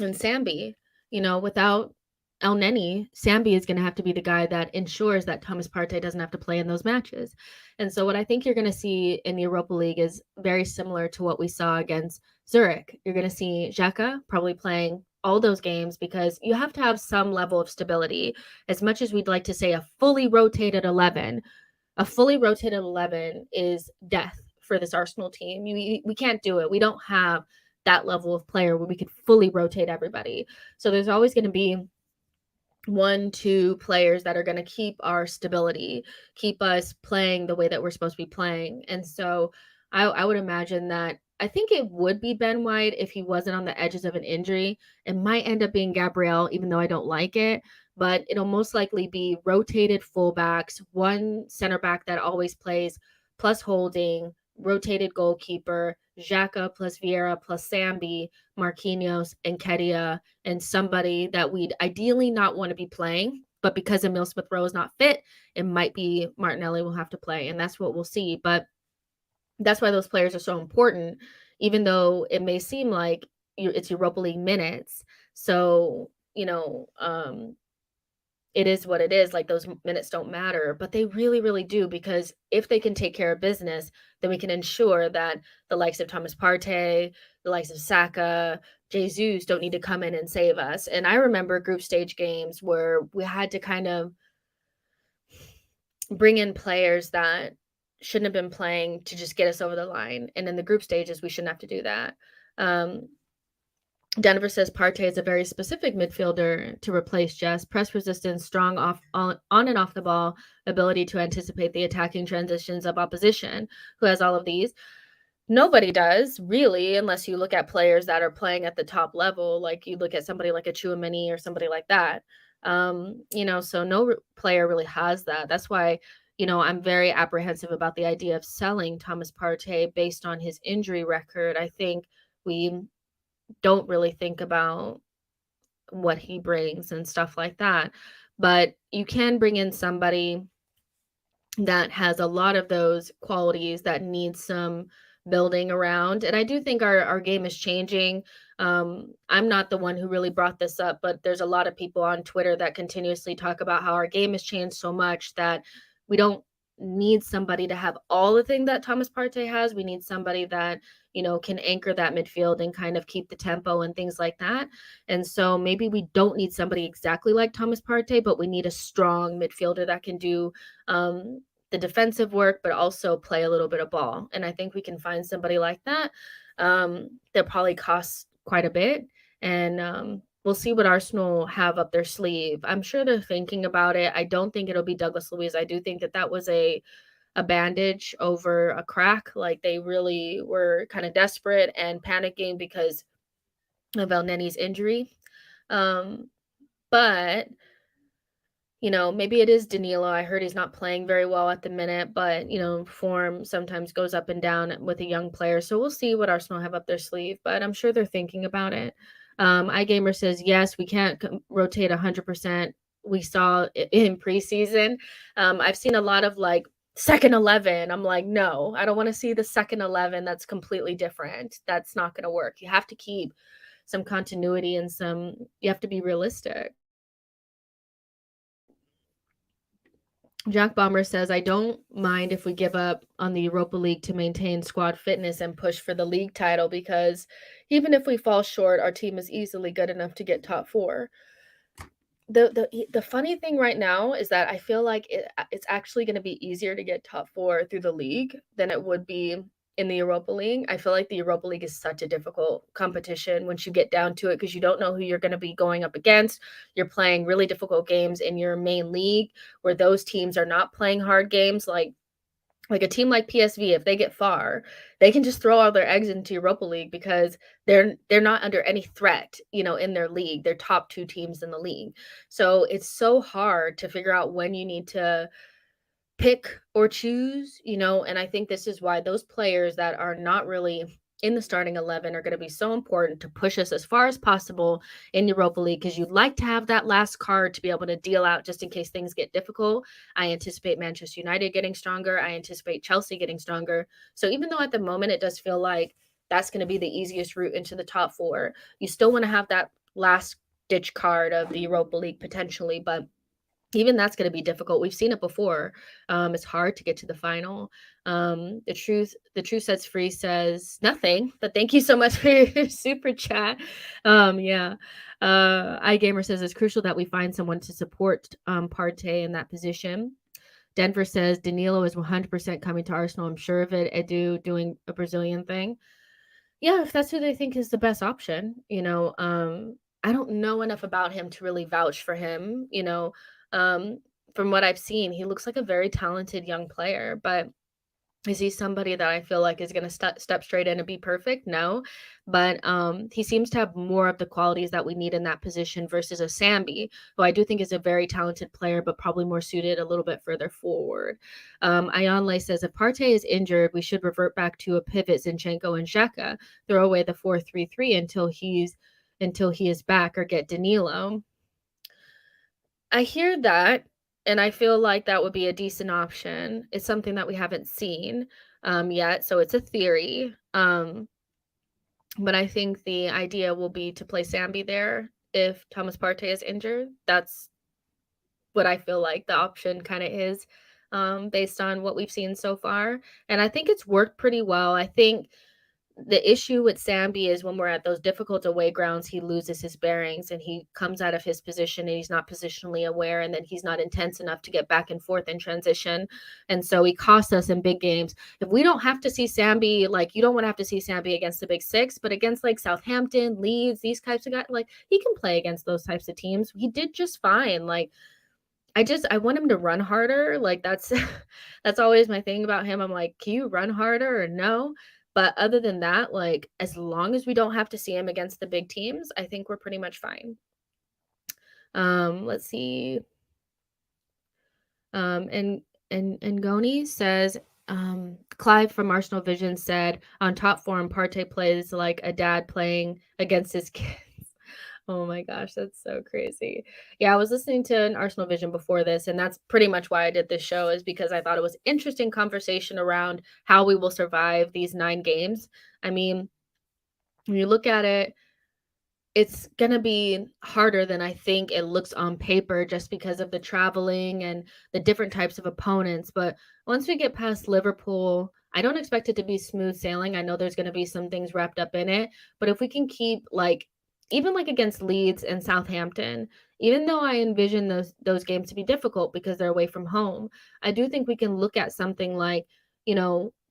And Sambi, without El Neni, Sambi is going to have to be the guy that ensures that Thomas Partey doesn't have to play in those matches. And so what I think you're going to see in the Europa League is very similar to what we saw against Zurich. You're going to see Xhaka probably playing all those games because you have to have some level of stability. As much as we'd like to say a fully rotated 11 is death for this Arsenal team. We can't do it. We don't have that level of player where we could fully rotate everybody. So there's always going to be 1, 2 players that are going to keep our stability, keep us playing the way that we're supposed to be playing. And so I would imagine that I think it would be Ben White if he wasn't on the edges of an injury. It might end up being Gabriel, even though I don't like it, but it'll most likely be rotated fullbacks, one center back that always plays, plus Holding, rotated goalkeeper, Xhaka plus Vieira plus Sambi, Marquinhos, and Kedia, and somebody that we'd ideally not want to be playing. But because Emil Smith Rowe is not fit, it might be Martinelli will have to play, and that's what we'll see. But that's why those players are so important, even though it may seem like it's Europa League minutes. So, it is what it is. Like those minutes don't matter, but they really, really do, because if they can take care of business, then we can ensure that the likes of Thomas Partey, the likes of Saka, Jesus don't need to come in and save us. And I remember group stage games where we had to kind of bring in players that shouldn't have been playing to just get us over the line. And in the group stages, we shouldn't have to do that. Denver says Partey is a very specific midfielder to replace Jess. Press resistance, strong on and off the ball, ability to anticipate the attacking transitions of opposition. Who has all of these? Nobody does, really, unless you look at players that are playing at the top level. Like you look at somebody like a Chouameni or somebody like that. So no player really has that. That's why, I'm very apprehensive about the idea of selling Thomas Partey based on his injury record. I think we don't really think about what he brings and stuff like that. But you can bring in somebody that has a lot of those qualities that need some building around. And I do think our game is changing. I'm not the one who really brought this up, but there's a lot of people on Twitter that continuously talk about how our game has changed so much that we don't need somebody to have all the thing that Thomas Partey has. We need somebody that, can anchor that midfield and kind of keep the tempo and things like that. And so maybe we don't need somebody exactly like Thomas Partey, but we need a strong midfielder that can do the defensive work, but also play a little bit of ball. And I think we can find somebody like that. They'll probably cost quite a bit. And we'll see what Arsenal have up their sleeve. I'm sure they're thinking about it. I don't think it'll be Douglas Luiz. I do think that was a bandage over a crack. Like they really were kind of desperate and panicking because of El Neni's injury. But maybe it is Danilo. I heard he's not playing very well at the minute, but form sometimes goes up and down with a young player. So we'll see what Arsenal have up their sleeve, but I'm sure they're thinking about it. iGamer says, yes, we can't rotate 100%. We saw it in preseason. I've seen a lot of like second 11. I'm like, no, I don't want to see the second 11. That's completely different. That's not going to work. You have to keep some continuity and you have to be realistic. Jack Bomber says, I don't mind if we give up on the Europa League to maintain squad fitness and push for the league title, because even if we fall short, our team is easily good enough to get top 4. The funny thing right now is that I feel like it's actually going to be easier to get top 4 through the league than it would be in the Europa League. I feel like the Europa League is such a difficult competition once you get down to it, because you don't know who you're going to be going up against. You're playing really difficult games in your main league where those teams are not playing hard games. Like a team like PSV, if they get far, they can just throw all their eggs into Europa League because they're not under any threat, in their league. They're top 2 teams in the league. So it's so hard to figure out when you need to pick or choose, and I think this is why those players that are not really in the starting 11 are going to be so important to push us as far as possible in Europa League, because you'd like to have that last card to be able to deal out just in case things get difficult. I anticipate Manchester United getting stronger. I anticipate Chelsea getting stronger. So even though at the moment it does feel like that's going to be the easiest route into the top 4, you still want to have that last ditch card of the Europa League potentially, but even that's going to be difficult. We've seen it before. It's hard to get to the final. The truth sets free says nothing, but thank you so much for your super chat. Yeah. iGamer says it's crucial that we find someone to support Partey in that position. Denver says Danilo is 100% coming to Arsenal. I'm sure of it. Edu doing a Brazilian thing. Yeah, if that's who they think is the best option, I don't know enough about him to really vouch for him. Um, from what I've seen, he looks like a very talented young player, but is he somebody that I feel like is gonna step straight in and be perfect? No, but, he seems to have more of the qualities that we need in that position versus a Sambi, who I do think is a very talented player, but probably more suited a little bit further forward. Ayanle says, "If Partey is injured, we should revert back to a pivot Zinchenko and Xhaka, throw away the 4-3-3 until he is back, or get Danilo." I hear that, and I feel like that would be a decent option. It's something that we haven't seen, yet, so it's a theory, but I think the idea will be to play Sambi there if Thomas Partey is injured. That's what I feel like the option kinda is, based on what we've seen so far, and I think it's worked pretty well. I think the issue with Sambi is when we're at those difficult away grounds, he loses his bearings and he comes out of his position and he's not positionally aware, and then he's not intense enough to get back and forth in transition. And so he costs us in big games. If we don't have to see Sambi, like you don't want to have to see Sambi against the big six, but against like Southampton, Leeds, these types of guys, like he can play against those types of teams. He did just fine. Like I want him to run harder, like, that's that's always my thing about him. I'm like, "Can you run harder or no?" But other than that, like, as long as we don't have to see him against the big teams, I think we're pretty much fine. Let's see. And Goni says, Clive from Arsenal Vision said, "On top form, Partey plays like a dad playing against his kids." Oh my gosh, that's so crazy. Yeah, I was listening to an Arsenal Vision before this, and that's pretty much why I did this show, is because I thought it was interesting conversation around how we will survive these 9 games. I mean, when you look at it, it's gonna be harder than I think it looks on paper, just because of the traveling and the different types of opponents. But once we get past Liverpool, I don't expect it to be smooth sailing. I know there's gonna be some things wrapped up in it, but if we can keep like even like against Leeds and Southampton, even though I envision those games to be difficult because they're away from home, I do think we can look at something like,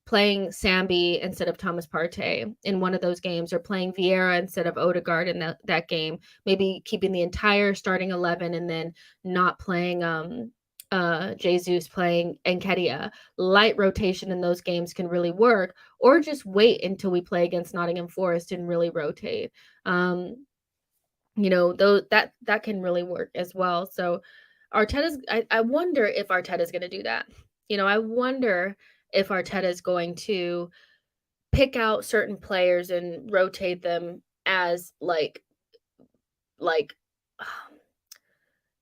playing Sambi instead of Thomas Partey in one of those games, or playing Vieira instead of Odegaard in that game. Maybe keeping the entire starting 11 and then not playing Jesus, playing Nketiah. Light rotation in those games can really work, or just wait until we play against Nottingham Forest and really rotate. Though that can really work as well. So I wonder if Arteta's going to do that. I wonder if Arteta is going to pick out certain players and rotate them as like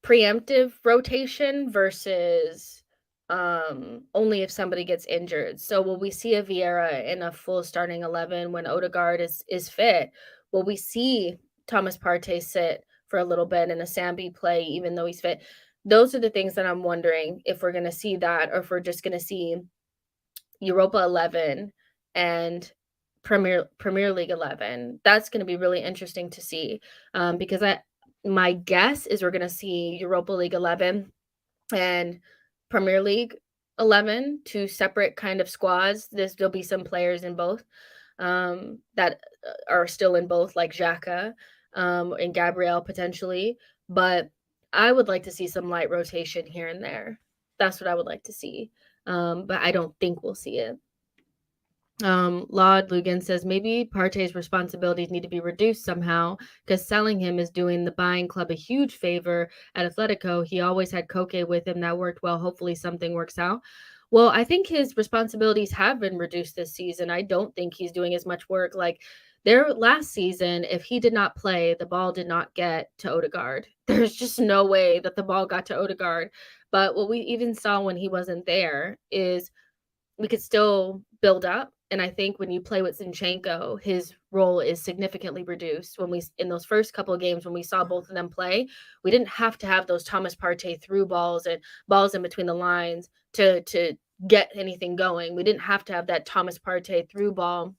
preemptive rotation versus only if somebody gets injured. So will we see a Vieira in a full starting 11 when Odegaard is fit? Will we see Thomas Partey sit for a little bit and a Sambi play even though he's fit? Those are the things that I'm wondering if we're going to see that, or if we're just going to see Europa 11 and Premier League 11. That's going to be really interesting to see, because my guess is we're going to see Europa League 11 and Premier League 11, two separate kind of squads. There'll be some players in both, that are still in both, like Xhaka, and Gabriel potentially. But I would like to see some light rotation here and there. That's what I would like to see. But I don't think we'll see it. Laud Lugan says maybe Partey's responsibilities need to be reduced somehow, because selling him is doing the buying club a huge favor. At Atletico, he always had Koke with him. That worked well. Hopefully something works out. Well, I think his responsibilities have been reduced this season. I don't think he's doing as much work. Like their last season, if he did not play, the ball did not get to Odegaard. There's just no way that the ball got to Odegaard. But what we even saw when he wasn't there is we could still build up. And I think when you play with Zinchenko, his role is significantly reduced. In those first couple of games, when we saw both of them play, we didn't have to have those Thomas Partey through balls and balls in between the lines to get anything going. We didn't have to have that Thomas Partey through ball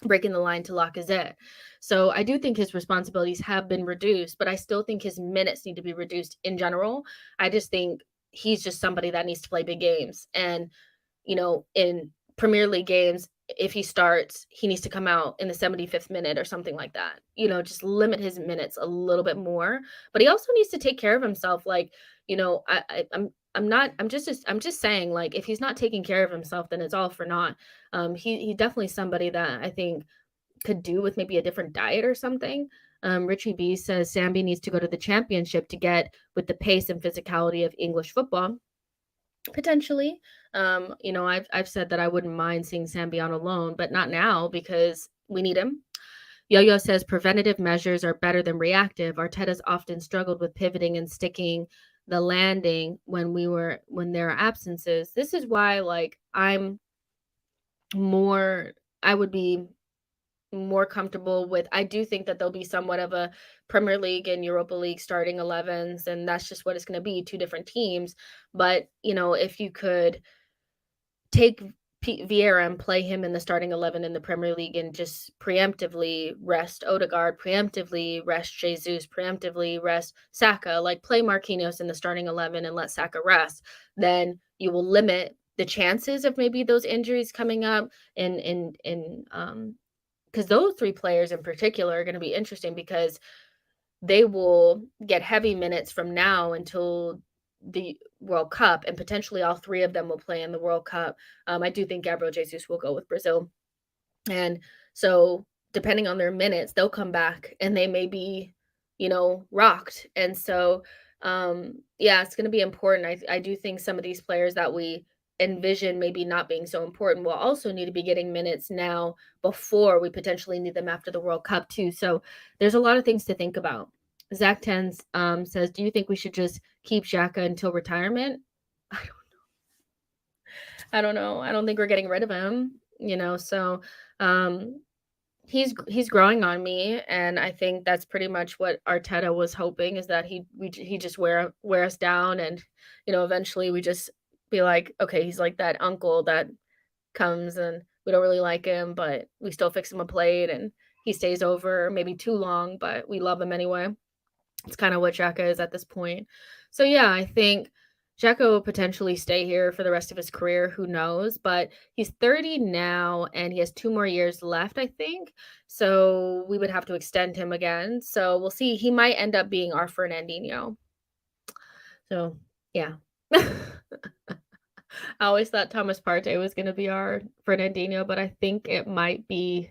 breaking the line to Lacazette. So I do think his responsibilities have been reduced, but I still think his minutes need to be reduced in general. I just think he's just somebody that needs to play big games. And, in Premier League games, if he starts, he needs to come out in the 75th minute or something like that. Just limit his minutes a little bit more. But he also needs to take care of himself. Like, I'm not I'm just saying, like, if he's not taking care of himself, then it's all for naught. He definitely somebody that I think could do with maybe a different diet or something. Richie B says Sambi needs to go to the championship to get with the pace and physicality of English football. Potentially. I've said that I wouldn't mind seeing Sambi on loan, but not now because we need him. Yo-Yo says preventative measures are better than reactive. Arteta's often struggled with pivoting and sticking the landing when there are absences. This is why, like, I would be more comfortable with. I do think that there'll be somewhat of a Premier League and Europa League starting 11s, and that's just what it's going to be, two different teams. But, if you could take Vieira and play him in the starting 11 in the Premier League and just preemptively rest Odegaard, preemptively rest Jesus, preemptively rest Saka, like play Marquinhos in the starting 11 and let Saka rest, then you will limit the chances of maybe those injuries coming up. And because those three players in particular are going to be interesting because they will get heavy minutes from now until the World Cup, and potentially all three of them will play in the World Cup. I do think Gabriel Jesus will go with Brazil. And so, depending on their minutes, they'll come back and they may be, rocked. And so, yeah, it's going to be important. I do think some of these players that we envision maybe not being so important will also need to be getting minutes now before we potentially need them after the World Cup, too. So, there's a lot of things to think about. Zach Tens says, do you think we should just keep Xhaka until retirement? I don't know. I don't think we're getting rid of him, so um he's growing on me, and I think that's pretty much what Arteta was hoping, is that he just wear us down, and eventually we just be like, okay, he's like that uncle that comes and we don't really like him, but we still fix him a plate and he stays over maybe too long, but we love him anyway. It's kind of what Xhaka is at this point. So yeah, I think Xhaka will potentially stay here for the rest of his career. Who knows? But he's 30 now and he has 2 more years left, I think. So we would have to extend him again. So we'll see. He might end up being our Fernandinho. So yeah. I always thought Thomas Partey was going to be our Fernandinho, but I think it might be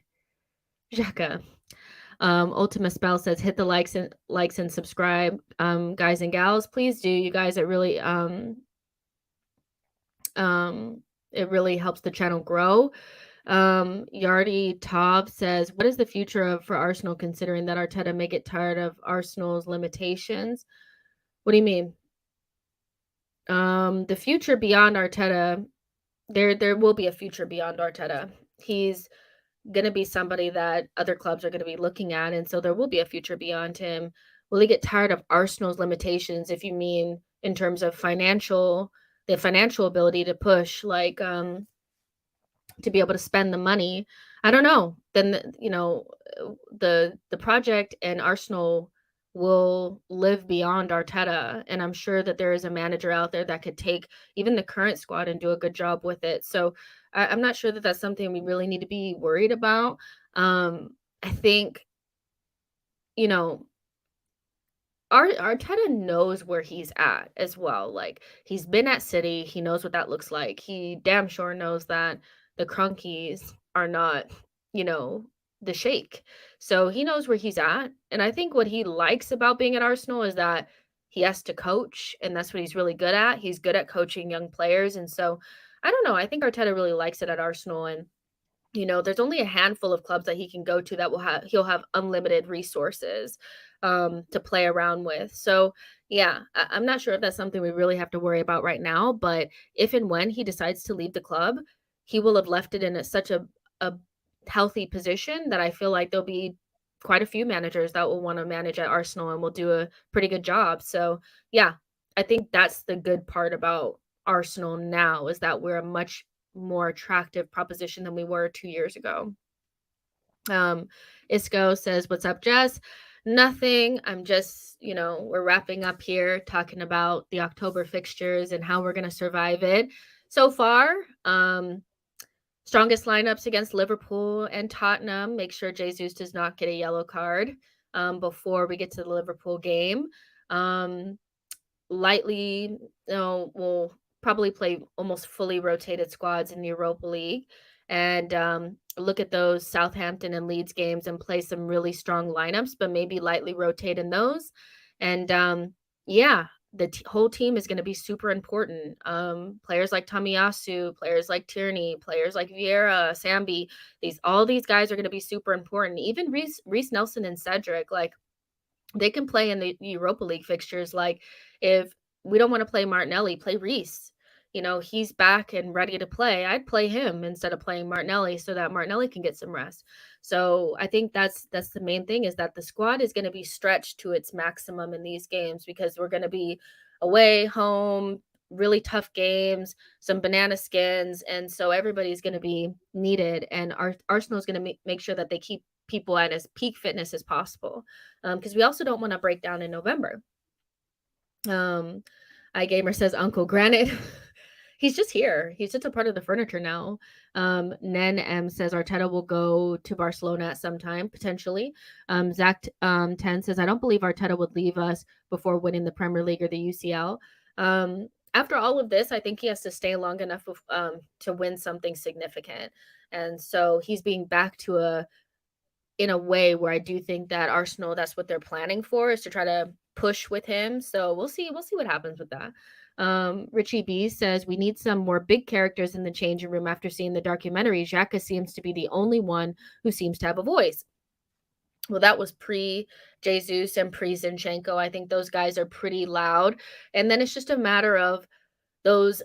Xhaka. Ultima Spell says hit the likes and subscribe, guys and gals. Please do, you guys. It really helps the channel grow. Yardi Taub says, what is the future for Arsenal, considering that Arteta may get tired of Arsenal's limitations? What do you mean? The future beyond Arteta, there will be a future beyond Arteta. He's going to be somebody that other clubs are going to be looking at, and so there will be a future beyond him. Will he get tired of Arsenal's limitations, if you mean in terms of the financial ability to push, like to be able to spend the money? I don't know. Then the project and Arsenal will live beyond Arteta, and I'm sure that there is a manager out there that could take even the current squad and do a good job with it. So I'm not sure that that's something we really need to be worried about. I think, Arteta knows where he's at as well. Like, he's been at City, he knows what that looks like. He damn sure knows that the Cronkies are not, the Sheikh. So he knows where he's at. And I think what he likes about being at Arsenal is that he has to coach, and that's what he's really good at. He's good at coaching young players. And so I don't know. I think Arteta really likes it at Arsenal, and there's only a handful of clubs that he can go to that he'll have unlimited resources to play around with. So yeah, I'm not sure if that's something we really have to worry about right now, but if and when he decides to leave the club, he will have left it in such a healthy position that I feel like there'll be quite a few managers that will want to manage at Arsenal and will do a pretty good job. So yeah, I think that's the good part about Arsenal now, is that we're a much more attractive proposition than we were 2 years ago. Isco says, what's up, Jess? Nothing. I'm just, we're wrapping up here talking about the October fixtures and how we're going to survive it. So far, strongest lineups against Liverpool and Tottenham. Make sure Jesus does not get a yellow card before we get to the Liverpool game. Lightly, we'll probably play almost fully rotated squads in the Europa League and look at those Southampton and Leeds games and play some really strong lineups, but maybe lightly rotate in those. And yeah, the whole team is going to be super important. Players like Tomiyasu, players like Tierney, players like Vieira, Sambi, all these guys are going to be super important. Even Reece Nelson and Cedric, like, they can play in the Europa League fixtures. Like, if we don't want to play Martinelli, play Reece. He's back and ready to play. I'd play him instead of playing Martinelli so that Martinelli can get some rest. So I think that's the main thing, is that the squad is going to be stretched to its maximum in these games, because we're going to be away, home, really tough games, some banana skins, and so everybody's going to be needed. And Arsenal is going to make sure that they keep people at as peak fitness as possible, because we also don't want to break down in November. iGamer says Uncle Granite. He's just here. He's just a part of the furniture now. Nen M says Arteta will go to Barcelona at some time, potentially. Zach 10 says, I don't believe Arteta would leave us before winning the Premier League or the UCL. After all of this, I think he has to stay long enough to win something significant. And so he's being back to in a way where I do think that Arsenal, that's what they're planning for, is to try to push with him. So we'll see what happens with that. Richie B says, we need some more big characters in the changing room. After seeing the documentary, Xhaka seems to be the only one who seems to have a voice. Well, that was pre-Jesus and pre-Zinchenko. I think those guys are pretty loud. And then it's just a matter of those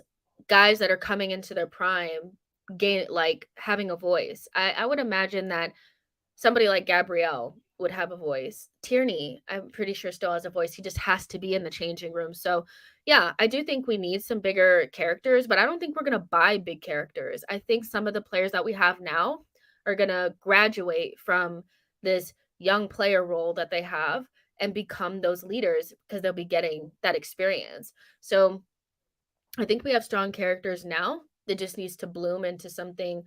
guys that are coming into their prime having a voice. I would imagine that somebody like Gabriel would have a voice. Tierney, I'm pretty sure, still has a voice. He just has to be in the changing room. So, yeah, I do think we need some bigger characters, but I don't think we're going to buy big characters. I think some of the players that we have now are going to graduate from this young player role that they have and become those leaders, because they'll be getting that experience. So, I think we have strong characters now. It just needs to bloom into something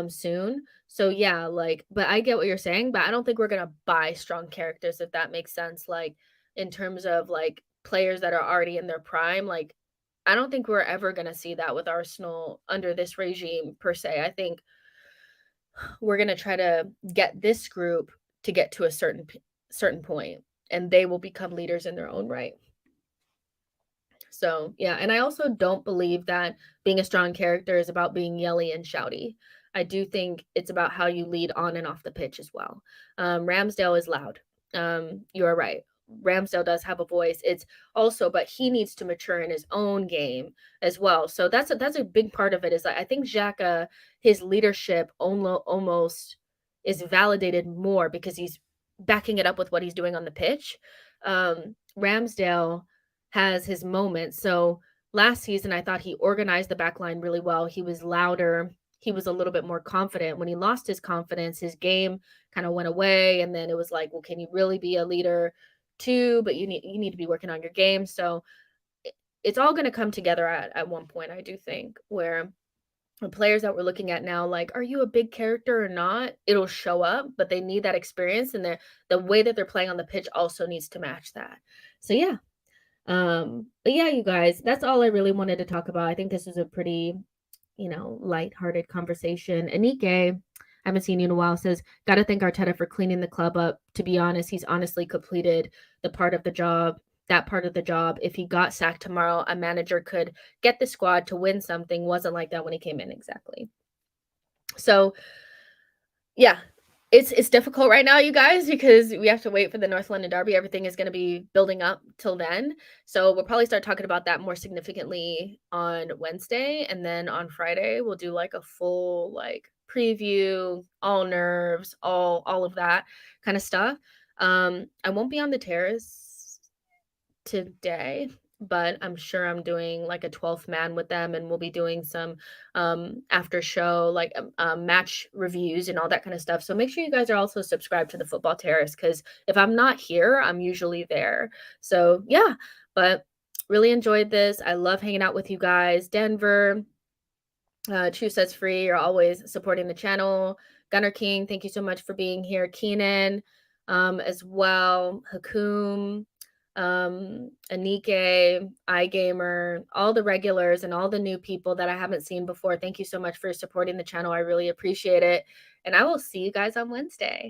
soon. So yeah, but I get what you're saying, but I don't think we're gonna buy strong characters, if that makes sense. Like, in terms of players that are already in their prime, I don't think we're ever gonna see that with Arsenal under this regime per se. I think we're gonna try to get this group to get to a certain point, and they will become leaders in their own right. So, yeah, and I also don't believe that being a strong character is about being yelly and shouty. I do think it's about how you lead on and off the pitch as well. Ramsdale is loud. You are right. Ramsdale does have a voice. It's also, but he needs to mature in his own game as well. So that's a big part of it. Is that I think Xhaka, his leadership almost is validated more because he's backing it up with what he's doing on the pitch. Ramsdale has his moments. So last season, I thought he organized the back line really well. He was louder. He was a little bit more confident. When he lost his confidence, his game kind of went away. And then it was like, well, can you really be a leader too? But you need to be working on your game. So it's all going to come together at one point, I do think, where the players that we're looking at now, like, are you a big character or not? It'll show up, but they need that experience, and the way that they're playing on the pitch also needs to match that. So yeah. But yeah, you guys, that's all I really wanted to talk about. I think this is a pretty, lighthearted conversation. Anike, I haven't seen you in a while, says, gotta thank Arteta for cleaning the club up. To be honest, he's honestly completed that part of the job. If he got sacked tomorrow, a manager could get the squad to win something. Wasn't like that when he came in. Exactly. So yeah, it's difficult right now, you guys, because we have to wait for the North London Derby. Everything is going to be building up till then. So we'll probably start talking about that more significantly on Wednesday. And then on Friday, we'll do a full preview, all nerves, all of that kind of stuff. I won't be on the terrace today. but I'm sure I'm doing like a 12th man with them, and we'll be doing some after show like match reviews and all that kind of stuff. So make sure you guys are also subscribed to the Football Terrace, because if I'm not here, I'm usually there. So yeah, but really enjoyed this. I love hanging out with you guys. Denver, True Sets Free are always supporting the channel. Gunner King, thank you so much for being here. Keenan, as well. Hakum, Anike, iGamer, all the regulars and all the new people that I haven't seen before. Thank you so much for supporting the channel. I really appreciate it. And I will see you guys on Wednesday.